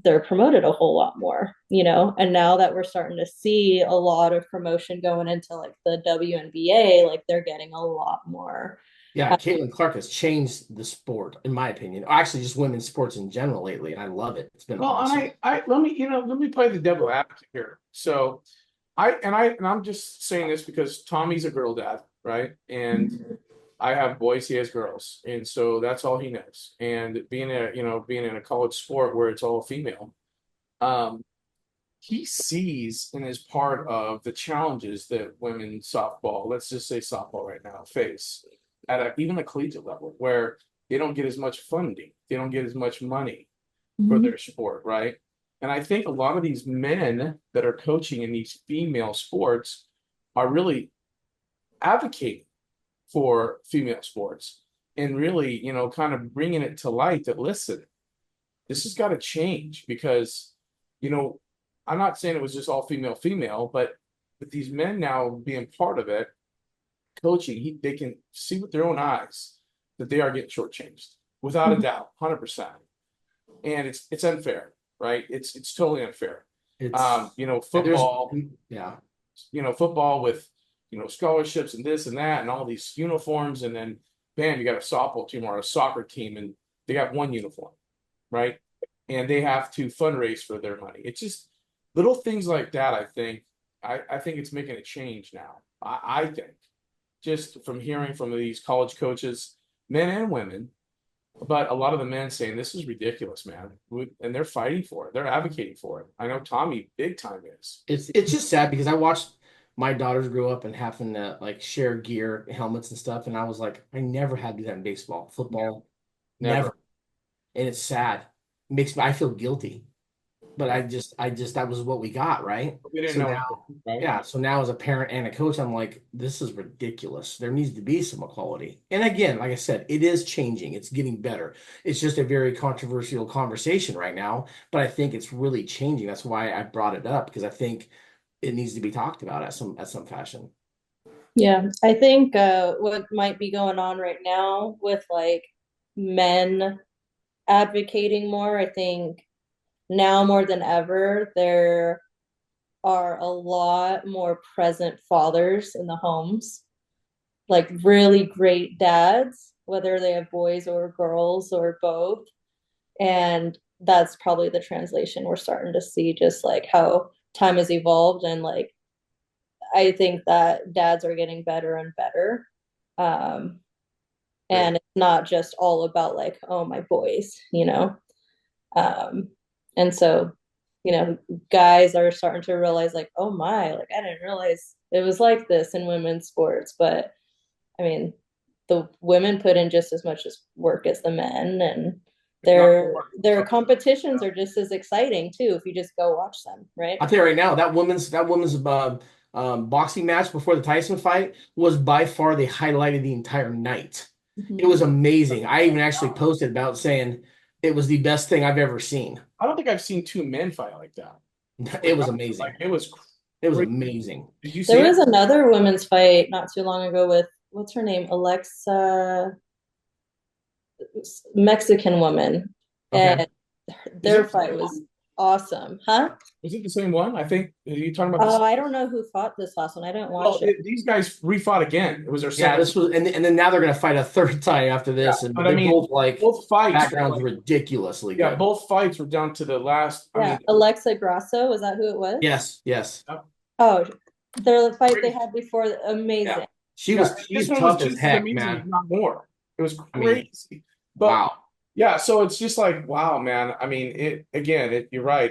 they're promoted a whole lot more, and now that we're starting to see a lot of promotion going into like the WNBA, like they're getting a lot more. Yeah, Caitlin Clark has changed the sport, in my opinion. Actually, just women's sports in general lately, and I love it. It's been awesome. And I let me play the devil advocate here. So I'm just saying this because Tommy's a girl dad, right? And I have boys, he has girls, and so that's all he knows. And being in a college sport where it's all female, he sees and is part of the challenges that women softball, let's just say softball right now, face at even the collegiate level, where they don't get as much funding, they don't get as much money for their sport, right? And I think a lot of these men that are coaching in these female sports are really advocating for female sports and really, kind of bringing it to light that, listen, this has got to change because, I'm not saying it was just all female, but with these men now being part of it, coaching, they can see with their own eyes that they are getting shortchanged without a doubt, 100%. And it's unfair, right? It's totally unfair. It's Football, yeah, football with scholarships and this and that and all these uniforms, and then bam, you got a softball team or a soccer team, and they got one uniform, right? And they have to fundraise for their money. It's just little things like that. I think it's making a change now. I think just from hearing from these college coaches, men and women, but a lot of the men saying this is ridiculous, man, and they're fighting for it. They're advocating for it. I know Tommy big time is. It's just sad because I watched my daughters grow up and having to like share gear, helmets and stuff, and I was like, I never had to do that in baseball, football, never. And it's sad. I feel guilty. But I just that was what we got, right? We didn't So know, now, right? yeah. So now as a parent and a coach, I'm like, this is ridiculous. There needs to be some equality. And again, like I said, it is changing. It's getting better. It's just a very controversial conversation right now, but I think it's really changing. That's why I brought it up because I think it needs to be talked about at some fashion. Yeah, I think what might be going on right now with like men advocating more, I think now more than ever, there are a lot more present fathers in the homes, like really great dads, whether they have boys or girls or both. And that's probably the translation we're starting to see, just like how time has evolved. And like, I think that dads are getting better and better. And it's not just all about like, oh, my boys, and so, guys are starting to realize like, oh my, like I didn't realize it was like this in women's sports. But I mean, the women put in just as much as work as the men, and their competitions are just as exciting too if you just go watch them, right? I'll tell you right now, that women's boxing match before the Tyson fight was by far the highlight of the entire night. It was amazing. I even actually posted about saying it was the best thing I've ever seen. I don't think I've seen two men fight like that. It was amazing. It was amazing. Did you see There was another women's fight not too long ago with what's her name? Alexa, Mexican woman. Okay. And their fight was awesome. Huh? Was it the same one? I think you talking about I don't know who fought this last one. I didn't watch it. these guys refought again. It was their Yeah, second. this was and then now they're gonna fight a third time after this. Yeah, and but I mean, both fights backgrounds ridiculously good. Both fights were down to the last. Yeah, I mean, Alexa Grasso, was that who it was? Yes. Oh, the fight they had before, amazing. Yeah, she's this one was tough as just as heck, amazing, if man. not more. It was I mean, crazy. But wow. yeah, so it's just like, wow, man. I mean, it again, you're right.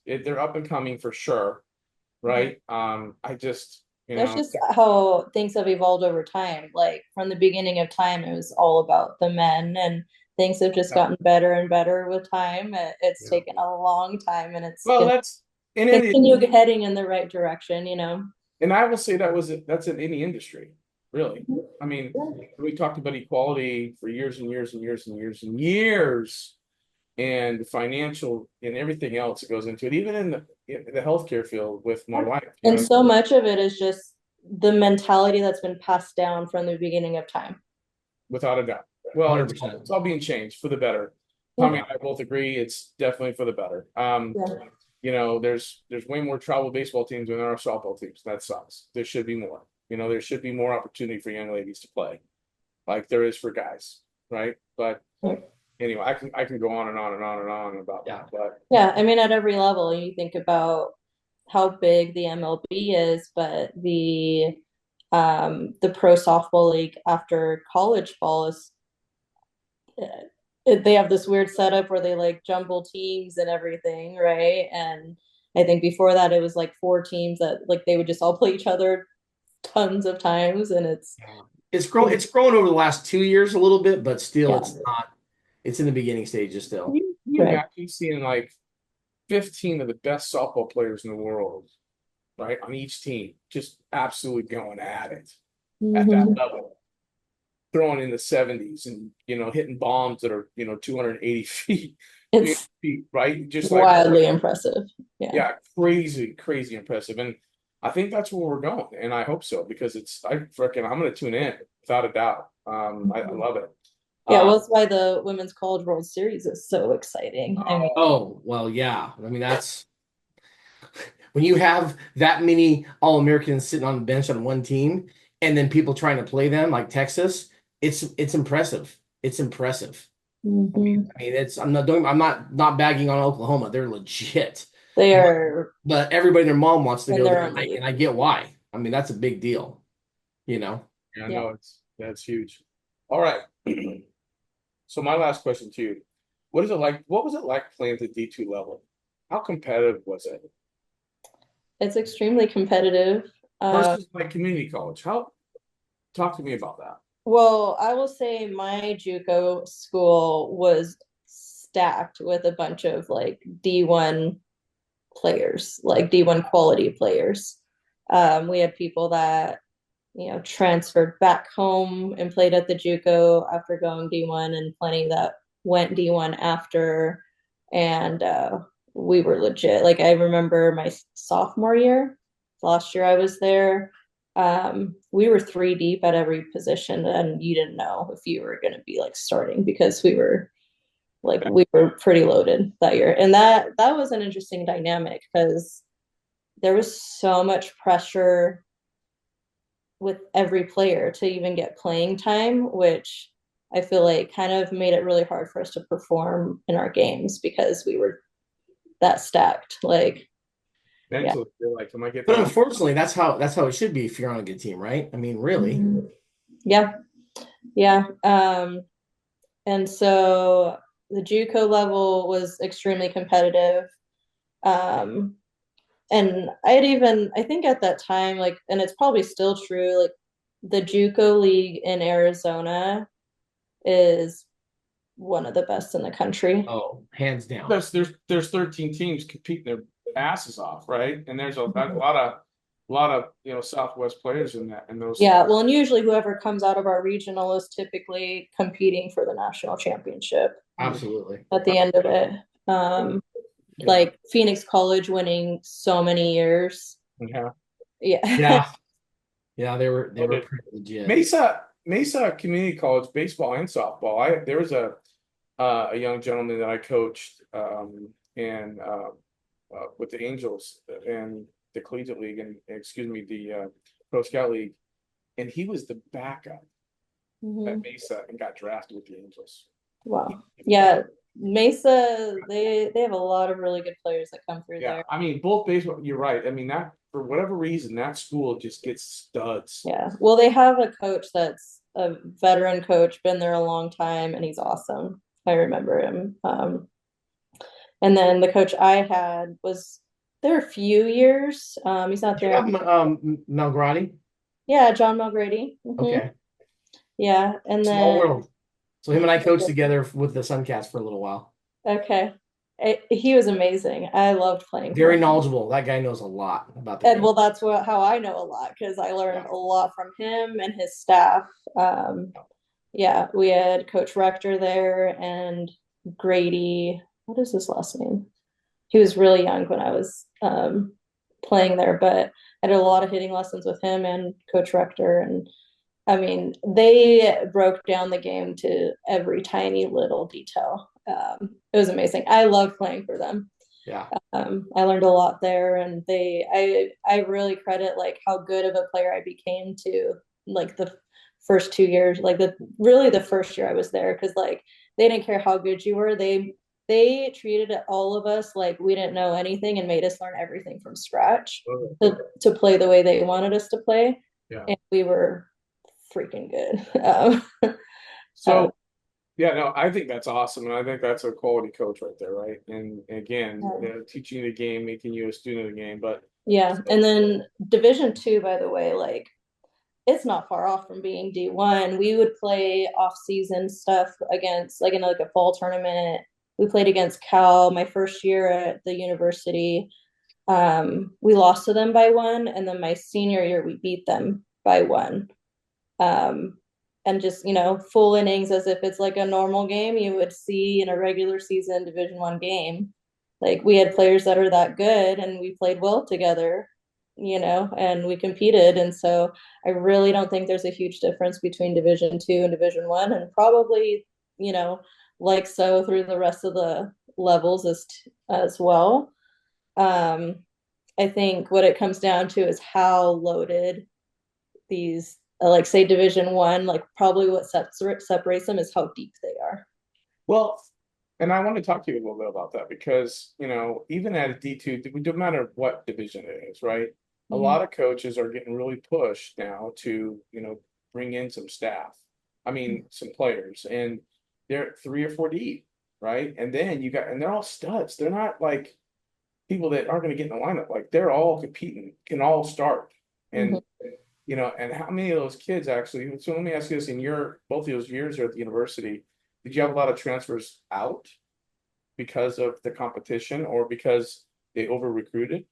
They're up and coming for sure, right? I just, That's just how things have evolved over time. Like from the beginning of time, it was all about the men, and things have just yeah, gotten better and better with time. It's Yeah. taken a long time, and it's well, going to that's in any, continue heading in the right direction, you know? and I will say that's in any industry, really. I mean, we talked about equality for years and years and years and years and years, and financial and everything else that goes into it, even in the healthcare field with my wife, And so much of it is just the mentality that's been passed down from the beginning of time. without a doubt. Well, it's 100%. it's all being changed for the better. Tommy and I both agree it's definitely for the better. Yeah. There's way more travel baseball teams than there are softball teams. That sucks. There should be more. There should be more opportunity for young ladies to play, like there is for guys, right? But anyway, I can go on and on and on and on about that. But Yeah, I mean, at every level, you think about how big the MLB is, but the pro softball league after college ball is they have this weird setup where they like jumble teams and everything, right? And I think before that it was like four teams that like they would just all play each other tons of times, and It's grown over the last 2 years a little bit, but still yeah, it's not, it's in the beginning stages still. you right. imagine seeing like 15 of the best softball players in the world, right, on each team, just absolutely going at it at that Mhm. level, throwing in the 70s and hitting bombs that are 280 It's feet, right? Just like wildly impressive. Yeah. yeah, crazy impressive. And I think that's where we're going, and I hope so because I'm gonna tune in without a doubt. I love it. Yeah, Uh, well, that's why the Women's College World Series is so exciting. I mean, Oh, well, yeah. I mean, that's when you have that many All-Americans sitting on the bench on one team and then people trying to play them like Texas, it's impressive. It's impressive. mhm. I mean, I'm not bagging on Oklahoma. They're legit. They But, are but everybody and their mom wants to in go their there, own league. and I get why. I mean, that's a big deal, you know. yeah, Yeah. no, that's huge. All right. So my last question to you: What is it like? What was it like playing at the D2 level? How competitive was it It's extremely competitive. versus like community college? How Talk to me about that. Well, I will say my JUCO school was stacked with a bunch of like D1 players, like D1 quality players. We had people that, transferred back home and played at the JUCO after going D1, and plenty that went D1 after. And we were legit. Like I remember my sophomore year, last year I was there. We were three deep at every position, and you didn't know if you were going to be like starting because we were pretty loaded that year. And that was an interesting dynamic because there was so much pressure with every player to even get playing time, which I feel like kind of made it really hard for us to perform in our games because we were that stacked. Like, yeah. Mentally, you're like, am I getting But my unfortunately, that's how it should be if you're on a good team, right? I mean, really. Yeah. Yeah. And so the JUCO level was extremely competitive. Um, and I think at that time, like, and it's probably still true, like the JUCO league in Arizona is one of the best in the country. Oh, hands down. there's 13 teams competing their asses off, right? And there's a lot of Southwest players in that and those. Yeah, well, and usually whoever comes out of our regional is typically competing for the national championship Absolutely. at the end of it. Like Phoenix College winning so many years. Yeah. Yeah. Yeah. Yeah, they were pretty legit. Mesa Community College baseball and softball. There was a young gentleman that I coached and with the Angels and the Collegiate League and excuse me the Pro Scout League, and he was the backup at Mesa and got drafted with the Angels. Wow. Yeah. Mesa, they have a lot of really good players that come through Yeah, there. I mean both baseball. You're right. I mean that for whatever reason, that school just gets studs. Yeah. Well, they have a coach that's a veteran coach, been there a long time, and he's awesome. I remember him. And then the coach I had was there a few years. He's not Do you there. have Malgrady? Yeah, John Mulgrady. Okay. Yeah. And Small then world. So him and I coached together with the Suncast for a little while. okay. He was amazing. I loved playing for Very him. knowledgeable. That guy knows a lot about the And game. well, that's how I know a lot because I learned a lot from him and his staff. Yeah, we had Coach Rector there and Grady. What is his last name? He was really young when I was playing there, but I did a lot of hitting lessons with him and Coach Rector. And I mean, they broke down the game to every tiny little detail. It was amazing. I loved playing for them. Yeah. I learned a lot there, and I really credit like how good of a player I became to like the first 2 years, like the first year I was there, because like they didn't care how good you were. They treated all of us like we didn't know anything and made us learn everything from scratch to play the way they wanted us to play. Yeah. And we were freaking good. So yeah, no, I think that's awesome, and I think that's a quality coach right there, right? And again, teaching the game, making you a student of the game. But yeah, and then Division 2, by the way, like it's not far off from being D1. We would play off-season stuff against, like in like a fall tournament. We played against Cal my first year at the university. We lost to them by 1, and then my senior year we beat them by 1. And just full innings as if it's like a normal game you would see in a regular season Division 1 game. Like we had players that are that good, and we played well together, and we competed. And so I really don't think there's a huge difference between Division 2 and Division 1, and probably like so through the rest of the levels as well. I think what it comes down to is how loaded these like say Division 1, like probably what separates them is how deep they are. well, and I want to talk to you a little bit about that because even at a D2, no matter what division it is, right? A lot of coaches are getting really pushed now to bring in some staff. I mean, some players, and they're 3 or 4 deep, right? And then and they're all studs. They're not like people that aren't going to get in the lineup. Like they're all competing, can all start, and and how many of those kids actually? So let me ask you this: in both of those years at the university, did you have a lot of transfers out because of the competition or because they over recruited?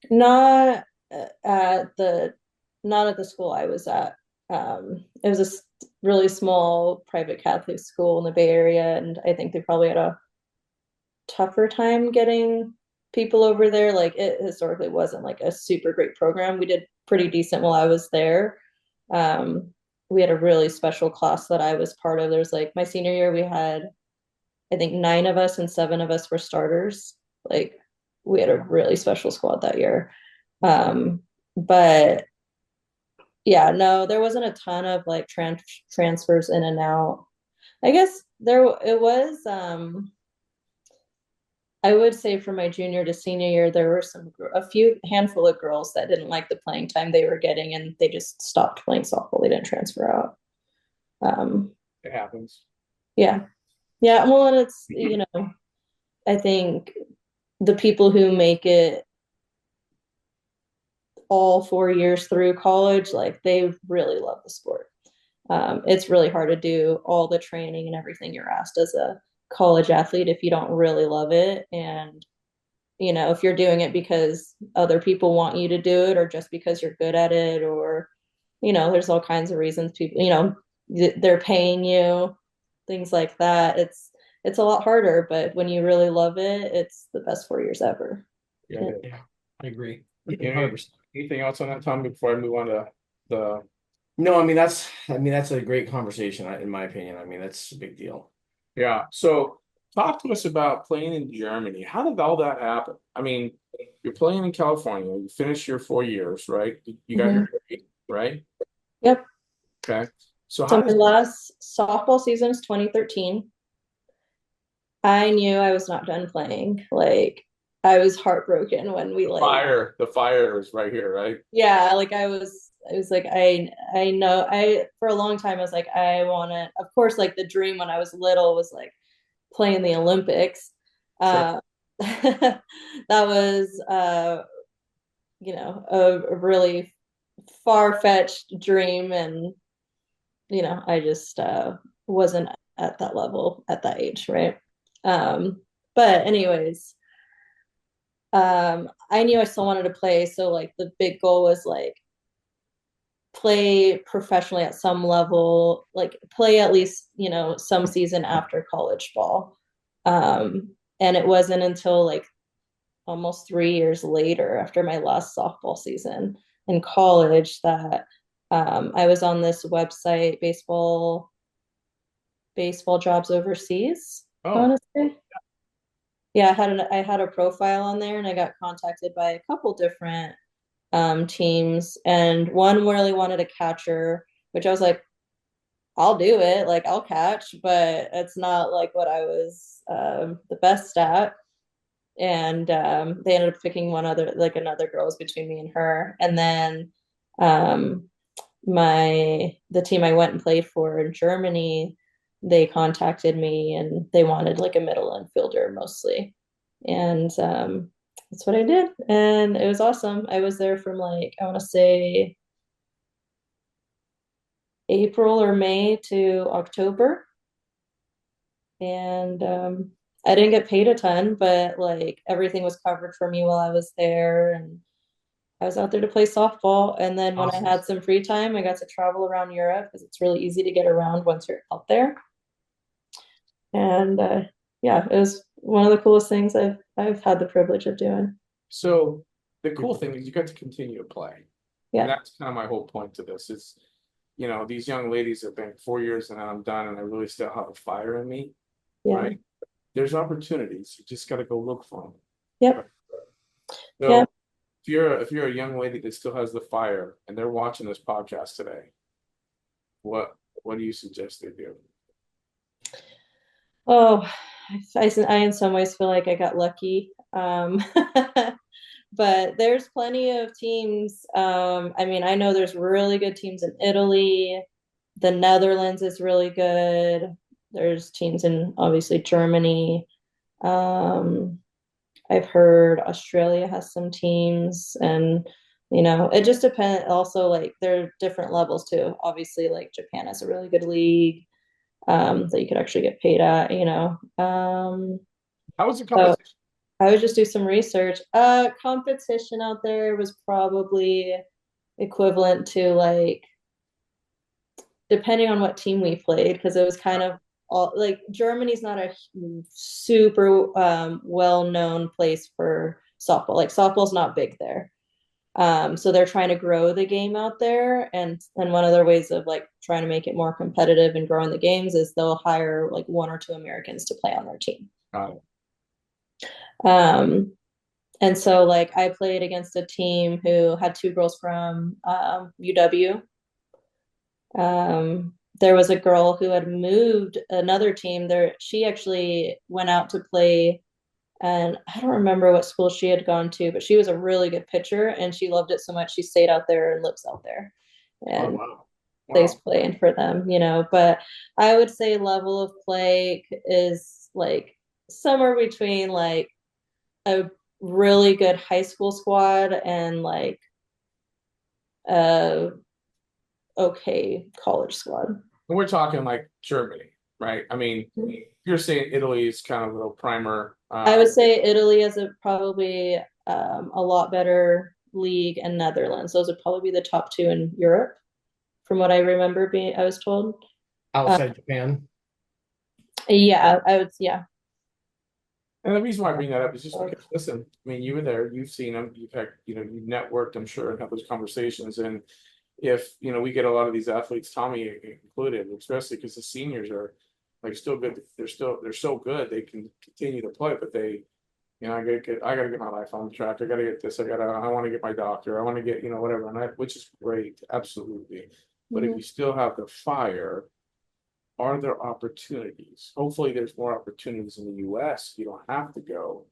Not at the not at the school I was at. It was a really small private Catholic school in the Bay Area, and I think they probably had a tougher time getting people over there. Like it historically wasn't like a super great program. We did pretty decent while I was there. We had a really special class that I was part of. There's like my senior year, we had I think 9 of us and 7 of us were starters. Like we had a really special squad that year. But yeah, no, there wasn't a ton of like transfers in and out. I guess it was I would say from my junior to senior year, there were a few handful of girls that didn't like the playing time they were getting, and they just stopped playing softball. They didn't transfer out. It happens. Yeah, yeah. Well, and it's I think the people who make it all 4 years through college, like they really love the sport. It's really hard to do all the training and everything you're asked as a college athlete if you don't really love it. And if you're doing it because other people want you to do it or just because you're good at it, or there's all kinds of reasons people they're paying you, things like that. It's a lot harder, but when you really love it, it's the best 4 years ever. Yeah, I agree. Anything else on that, Tommy, before I move on to the No, I mean that's a great conversation in my opinion. I mean that's a big deal. Yeah. So talk to us about playing in Germany. How did all that happen? I mean, you're playing in California, you finished your 4 years, right? You got your degree, right? Yep. Okay. So my last softball season is 2013. I knew I was not done playing. Like I was heartbroken when we like, The fire is right here, right? yeah, like I was like, I know, for a long time, I was like, I want to, of course, like the dream when I was little was like playing the Olympics. Sure. That was, a really far-fetched dream. And, I just wasn't at that level at that age, right? But anyways, I knew I still wanted to play. So like the big goal was like play professionally at some level, like play at least, some season after college ball. And it wasn't until like almost 3 years later, after my last softball season in college, that I was on this website, baseball jobs overseas. Oh, Honestly, yeah, I had a profile on there, and I got contacted by a couple different teams, and one really wanted a catcher, which I was like, I'll do it, like I'll catch, but it's not like what I was the best at. And they ended up picking one other, like another girl was between me and her. And then um, the team I went and played for in Germany, they contacted me and they wanted like a middle infielder mostly. And that's what I did. And it was awesome. I was there from like, I want to say April or May to October. And I didn't get paid a ton, but like everything was covered for me while I was there. And I was out there to play softball. And then when I awesome. had some free time, I got to travel around Europe because it's really easy to get around once you're out there. And yeah, it was one of the coolest things I've had the privilege of doing. So the cool thing is you got to continue to play. And Yeah, that's kind of my whole point to this is, these young ladies have been 4 years and I'm done and I really still have a fire in me, yeah, right? There's opportunities. You just got to go look for them. Right? yep, So yep. if you're a young lady that still has the fire and they're watching this podcast today, what do you suggest they do? Oh, I in some ways feel like I got lucky. But there's plenty of teams. I mean, I know there's really good teams in Italy. The Netherlands is really good. There's teams in obviously Germany. Um, I've heard Australia has some teams, and it just depends. Also, like there are different levels too. Obviously, like Japan has a really good league that you could actually get paid at. How was the So competition? I would just do some research. Competition out there was probably equivalent to like, depending on what team we played, because it was kind of all like Germany's not a super well-known place for softball. Like softball's not big there. So they're trying to grow the game out there, and one of their ways of like trying to make it more competitive and growing the games is they'll hire like one or two Americans to play on their team. Got it. Um, And so, like, I played against a team who had two girls from UW. There was a girl who had moved another team there. She actually went out to play, and I don't remember what school she had gone to, but she was a really good pitcher and she loved it so much she stayed out there and lives out there Oh, and wow. stays Wow. playing for them. But I would say level of play is like somewhere between like a really good high school squad and like a okay college squad. And we're talking like Germany, right? I mean, you're saying Italy is kind of a little primer. I would say Italy is probably a lot better league, and Netherlands. Those would probably be the top two in Europe, from what I remember being. I was told. Uh, Outside Japan. yeah, I would. Yeah, And the reason why I bring that up is just because, listen, I mean, you were there, you've seen them, you've had, you've networked, I'm sure, and had those conversations. And if, we get a lot of these athletes, Tommy included, especially because the seniors are like still good. They're so good. They can continue to play, but I gotta get my life on track. I gotta get this. I want to get my doctor. I want to get, whatever. Which is great. Absolutely. But if mm-hmm. you still have the fire, are there opportunities? Hopefully there's more opportunities in the US. You don't have to go.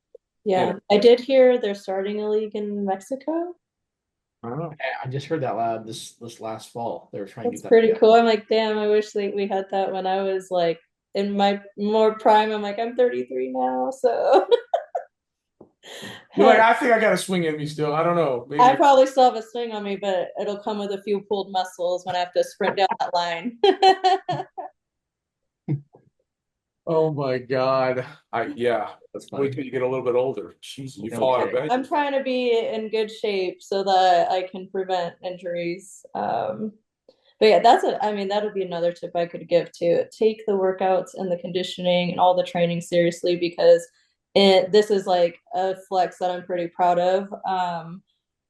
Yeah, I did hear they're starting a league in Mexico. I don't know. I just heard that loud this last fall. They were trying to That's get that pretty together. cool. I'm like, damn, I wish we had that when I was like in my more prime. I'm like, I'm 33 now, so You're like, I think I got a swing in me still. I don't know. I Maybe. probably still have a swing on me, but it'll come with a few pulled muscles when I have to sprint down that line. Oh my God. Yeah. That's Wait funny. till you get a little bit older. Jeez, you No fall out of kidding. bed. I'm trying to be in good shape so that I can prevent injuries. But yeah, I mean, that'll be another tip I could give too. Take the workouts and the conditioning and all the training seriously because this is like a flex that I'm pretty proud of.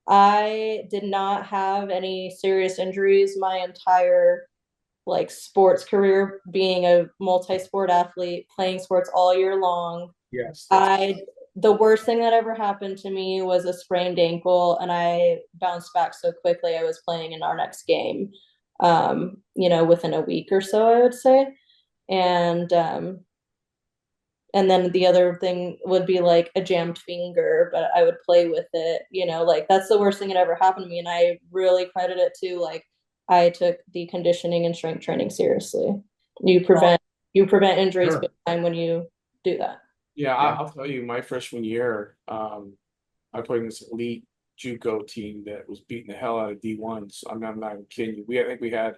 I did not have any serious injuries my entire like sports career, being a multi-sport athlete, playing sports all year long. Yes, that's I The worst thing that ever happened to me was a sprained ankle, and I bounced back so quickly. I was playing in our next game, within a week or so, I would say. And and then the other thing would be like a jammed finger, but I would play with it, like that's the worst thing that ever happened to me. And I really credit it to like I took the conditioning and strength training seriously. You prevent you prevent injuries big Sure. time when you do that. yeah. Yeah. I'll tell you, my freshman year, I played in this elite JUCO team that was beating the hell out of D1s. I'm not even kidding you. I think we had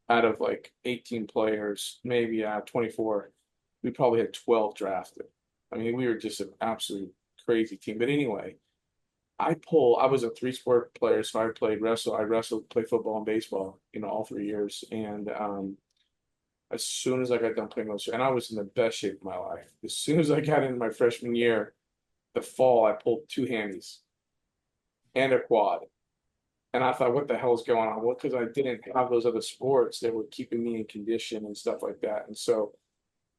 out of like 18 players, maybe 24, we probably had 12 drafted. I mean, we were just an absolute crazy team. But anyway, I was a three-sport player, so I wrestled, played football and baseball, all 3 years. And as soon as I got done playing those, and I was in the best shape of my life. As soon as I got into my freshman year, the fall, I pulled two hammies and a quad. And I thought, what the hell is going on? Well, because I didn't have those other sports that were keeping me in condition and stuff like that. And so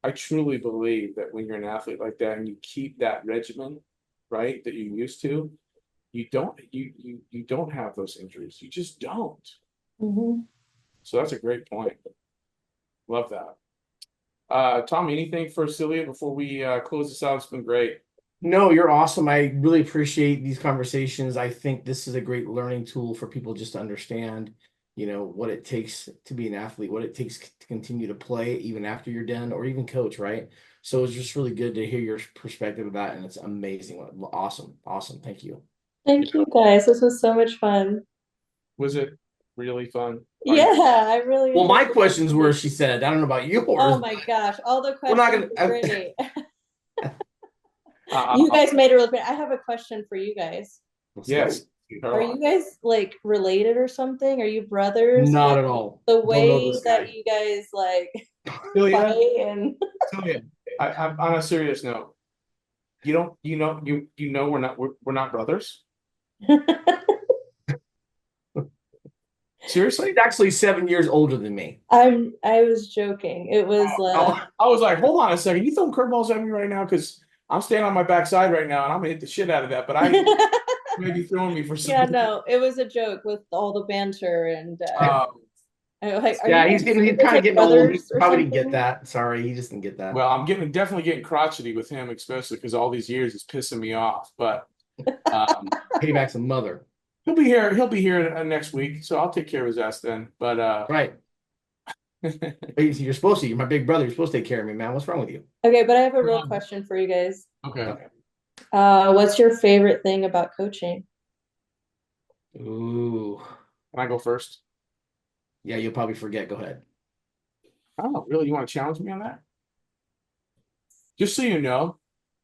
I truly believe that when you're an athlete like that and you keep that regimen, right, that you used to, you don't have those injuries. You just don't. Mm-hmm. So that's a great point. Love that. Tommy, anything for Sylia before we close this out? It's been great. No, you're awesome. I really appreciate these conversations. I think this is a great learning tool for people just to understand, what it takes to be an athlete, what it takes to continue to play even after you're done or even coach, right? So it's just really good to hear your perspective of that, and it's amazing. Awesome. Awesome. Thank you. Thank you guys. This was so much fun. Was it really fun? Yeah, I really Well, my enjoyed questions were, it. she said, I don't know about Oh yours. my gosh, all the We're not questions were gonna. great. You Uh, guys made it really great. I have a question for you guys. Let's go. yes. Are you guys like related or something? Are you brothers? Not 'Cause at all. the Don't know way this that guy. you guys like Sylia, fight and Sylia, on a serious note, we're not brothers. He's Seriously? actually 7 years older than me. I was joking. It was Oh, I was like, hold on a second. You throwing curveballs at me right now? Because I'm standing on my backside right now and I'm gonna hit the shit out of that. But I maybe throwing me for yeah, something. no, it was a joke with all the banter and Uh, I'm like, are yeah, you he's guys getting, he's kind of legit getting old. He brothers or probably didn't get something? that. Sorry, he just didn't get that. well, I'm definitely getting crotchety with him, especially because all these years is pissing me off. But um, Payback's a mother. he'll be here. He'll be here next week, so I'll take care of his ass then. But Right. You're supposed to. You're my big brother. You're supposed to take care of me, man. What's wrong with you? Okay, but I have a real question for you guys. okay. Okay. What's your favorite thing about coaching? Ooh. Can I go first? Yeah, you'll probably forget. Go ahead. I don't know. Really, you want to challenge me on that? Just so you know,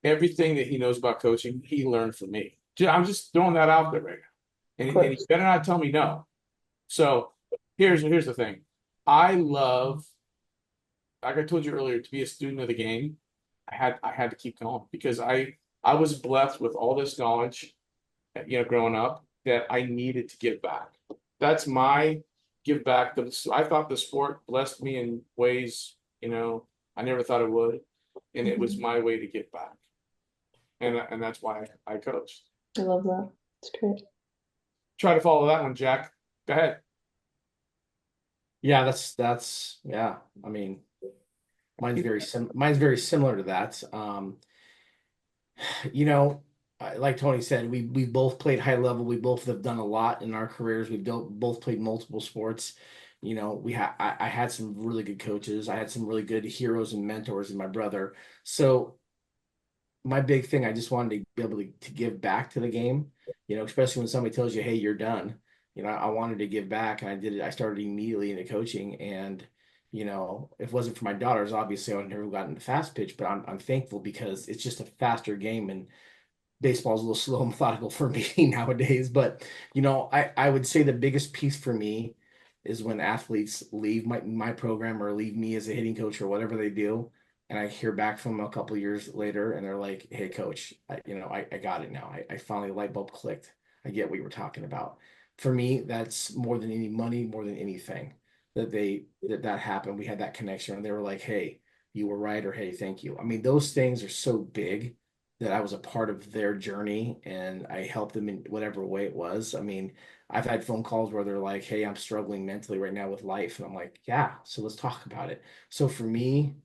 everything that he knows about coaching, he learned from me. I'm just throwing that out there right now. Of And he course. better not tell me no. So here's the thing. I love, like I told you earlier, to be a student of the game, I had to keep going because I was blessed with all this knowledge, growing up that I needed to give back. That's my give back. I thought the sport blessed me in ways, I never thought it would. And it was my way to give back. And that's why I coached. I love that. It's great. Try to follow that one, Jack. Go ahead. Yeah, that's yeah. I mean, mine's very similar to that. You know, like Tony said, we both played high level. We both have done a lot in our careers. We've both played multiple sports. You know, I had some really good coaches. I had some really good heroes and mentors in my brother. So my big thing, I just wanted to be able to give back to the game, you know, especially when somebody tells you, hey, you're done. You know, I wanted to give back, and I did it. I started immediately into coaching. And, you know, if it wasn't for my daughters, obviously I would never gotten into fast pitch, but I'm thankful because it's just a faster game, and baseball's a little slow and methodical for me nowadays. But, you know, I would say the biggest piece for me is when athletes leave my program or leave me as a hitting coach or whatever they do, and I hear back from them a couple of years later, and they're like, "Hey, coach, I got it now. I finally light bulb clicked. I get what you were talking about." For me, that's more than any money, more than anything that happened. We had that connection, and they were like, "Hey, you were right," or "Hey, thank you." I mean, those things are so big that I was a part of their journey and I helped them in whatever way it was. I mean, I've had phone calls where they're like, "Hey, I'm struggling mentally right now with life," and I'm like, "Yeah, so let's talk about it." So for me,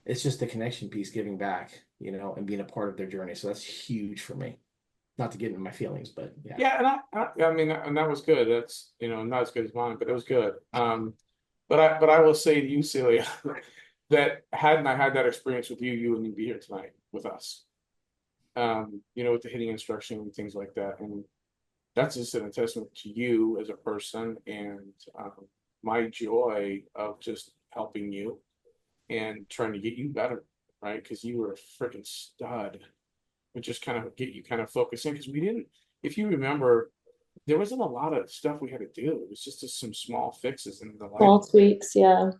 it's just the connection piece, giving back, you know, and being a part of their journey. So that's huge for me. Not to get into my feelings, but yeah. Yeah, and I mean, and that was good. That's, not as good as mine, but it was good. But I will say to you, Celia, that hadn't I had that experience with you, you wouldn't be here tonight with us. With the hitting instruction and things like that. And that's just an testament to you as a person and my joy of just helping you and trying to get you better, right? Because you were a freaking stud. And just kind of get you kind of focusing because we didn't, if you remember, there wasn't a lot of stuff we had to do. It was just some small fixes in the life. Small tweaks, yeah.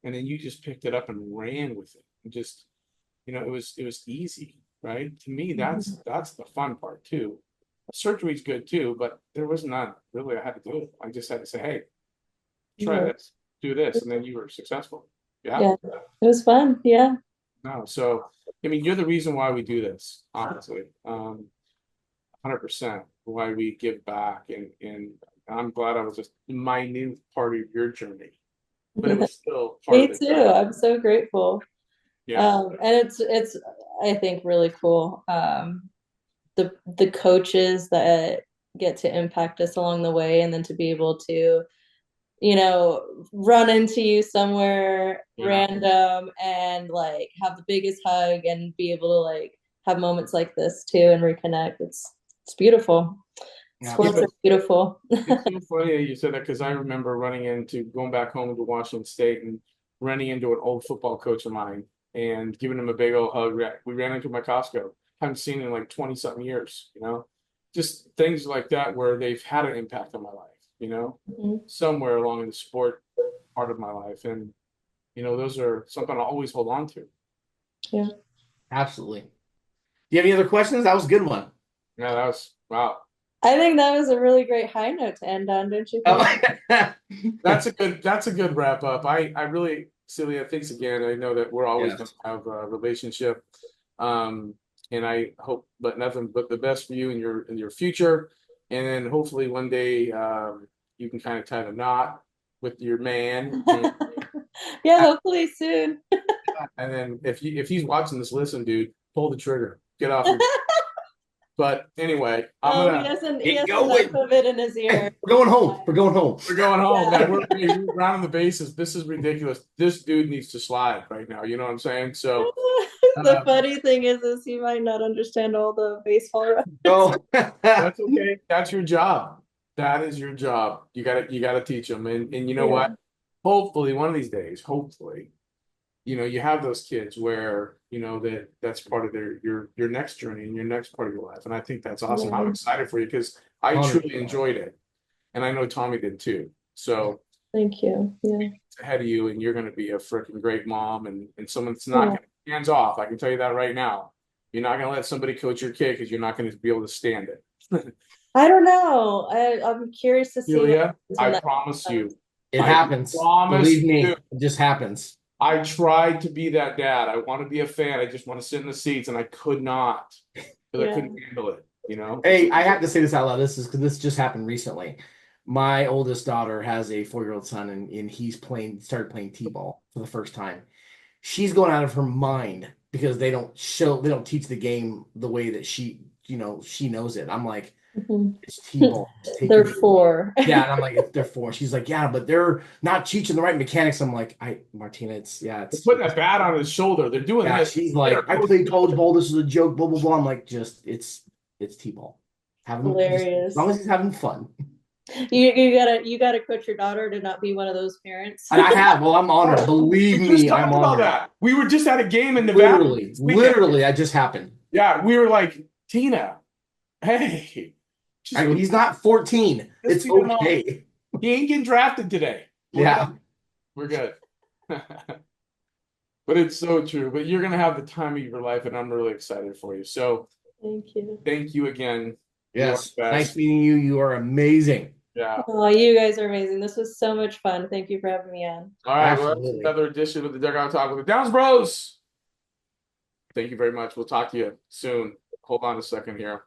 And then you just picked it up and ran with it. And just, it was easy, right? To me, that's the fun part too. Surgery's good too, but there was none really I had to do. I just had to say, hey, try Yeah. this, do this, and then you were successful. Yeah. Yeah. It was fun. Yeah. No, so I mean, you're the reason why we do this, honestly. 100% why we give back, and I'm glad I was just a minute part of your journey, but it was still part of Me the too. journey. I'm so grateful. Yeah. And it's I think really cool. The coaches that get to impact us along the way, and then to be able to, run into you somewhere Yeah. random and like have the biggest hug and be able to like have moments like this too and reconnect. It's beautiful. Sports are Absolutely. beautiful. It's so funny that you said that because I remember going back home to Washington State and running into an old football coach of mine and giving him a big old hug. We ran into my Costco. Haven't seen in like 20 something years, just things like that where they've had an impact on my life, Mhm. somewhere along in the sport part of my life. And, those are something I always hold on to. Yeah. Absolutely. Do you have any other questions? That was a good one. Yeah, that was wow. I think that was a really great high note to end on, don't you think? Oh. That's a good wrap up. I really, Celia, thanks again. I know that we're always going Yes. to have a relationship, um, and I hope, but nothing but the best for you in your future, and then hopefully one day you can kind of tie the knot with your man, and, Yeah, hopefully soon. and then if he's watching this, listen, dude, pull the trigger, get off your. But anyway, I'm Oh, gonna. he Get has enough going. of it in his ear. We're going home. We're going home. We're going home, Yeah. man. We're rounding the bases. This is ridiculous. This dude needs to slide right now. You know what I'm saying? So The uh, funny thing is he might not understand all the baseball Oh. that's okay. That's your job. That is your job. You gotta teach them. And you know Yeah. what? Hopefully, one of these days, hopefully, you have those kids where that's part of your next journey and your next part of your life. And I think that's awesome. I'm Yeah. excited for you because I truly 100%. enjoyed it, and I know Tommy did too. So. Thank you. Yeah. Ahead of you, and you're going to be a freaking great mom and someone that's not Yeah. going to hands off. I can tell you that right now. You're not going to let somebody coach your kid because you're not going to be able to stand it. I don't know. I'm curious to see what Julia, happens when I that promise comes. you. It I happens. promise Believe you. me, it just happens. I tried to be that dad. I want to be a fan. I just want to sit in the seats, and I could not because I Yeah. couldn't handle it. Hey, I have to say this out loud. This is because this just happened recently. My oldest daughter has a 4-year-old son, and he's started playing t-ball for the first time. She's going out of her mind because they don't teach the game the way that she knows it. I'm like, Mhm. it's T-ball. Just take They're it. 4. Yeah, and I'm like, they're 4. She's like, yeah, but they're not teaching the right mechanics. I'm like, Martina, They're putting a bat on his shoulder. They're doing yeah. this. She's like, I played college ball. This is a joke. Blah blah blah. I'm like, it's T-ball. Just as Hilarious. long as he's having fun. You gotta coach your daughter to not be one of those parents. And I have. Well, I'm honored. Believe We just me, I'm talked about honored. that. We were just at a game in Nevada. Literally, that just happened. Yeah, we were like, Tina, hey, I go, he's not 14. Just It's leave him okay. he ain't getting drafted today. Yeah. We're good. But it's so true. But you're gonna have the time of your life, and I'm really excited for you. So Thank you. again. Yes. You are the Nice best. meeting you. You are amazing. Yeah. Oh, you guys are amazing. This was so much fun. Thank you for having me on. All right. Well, that's Absolutely. another edition of the Dugout Talk with the Downs Bros. Thank you very much. We'll talk to you soon. Hold on a second here.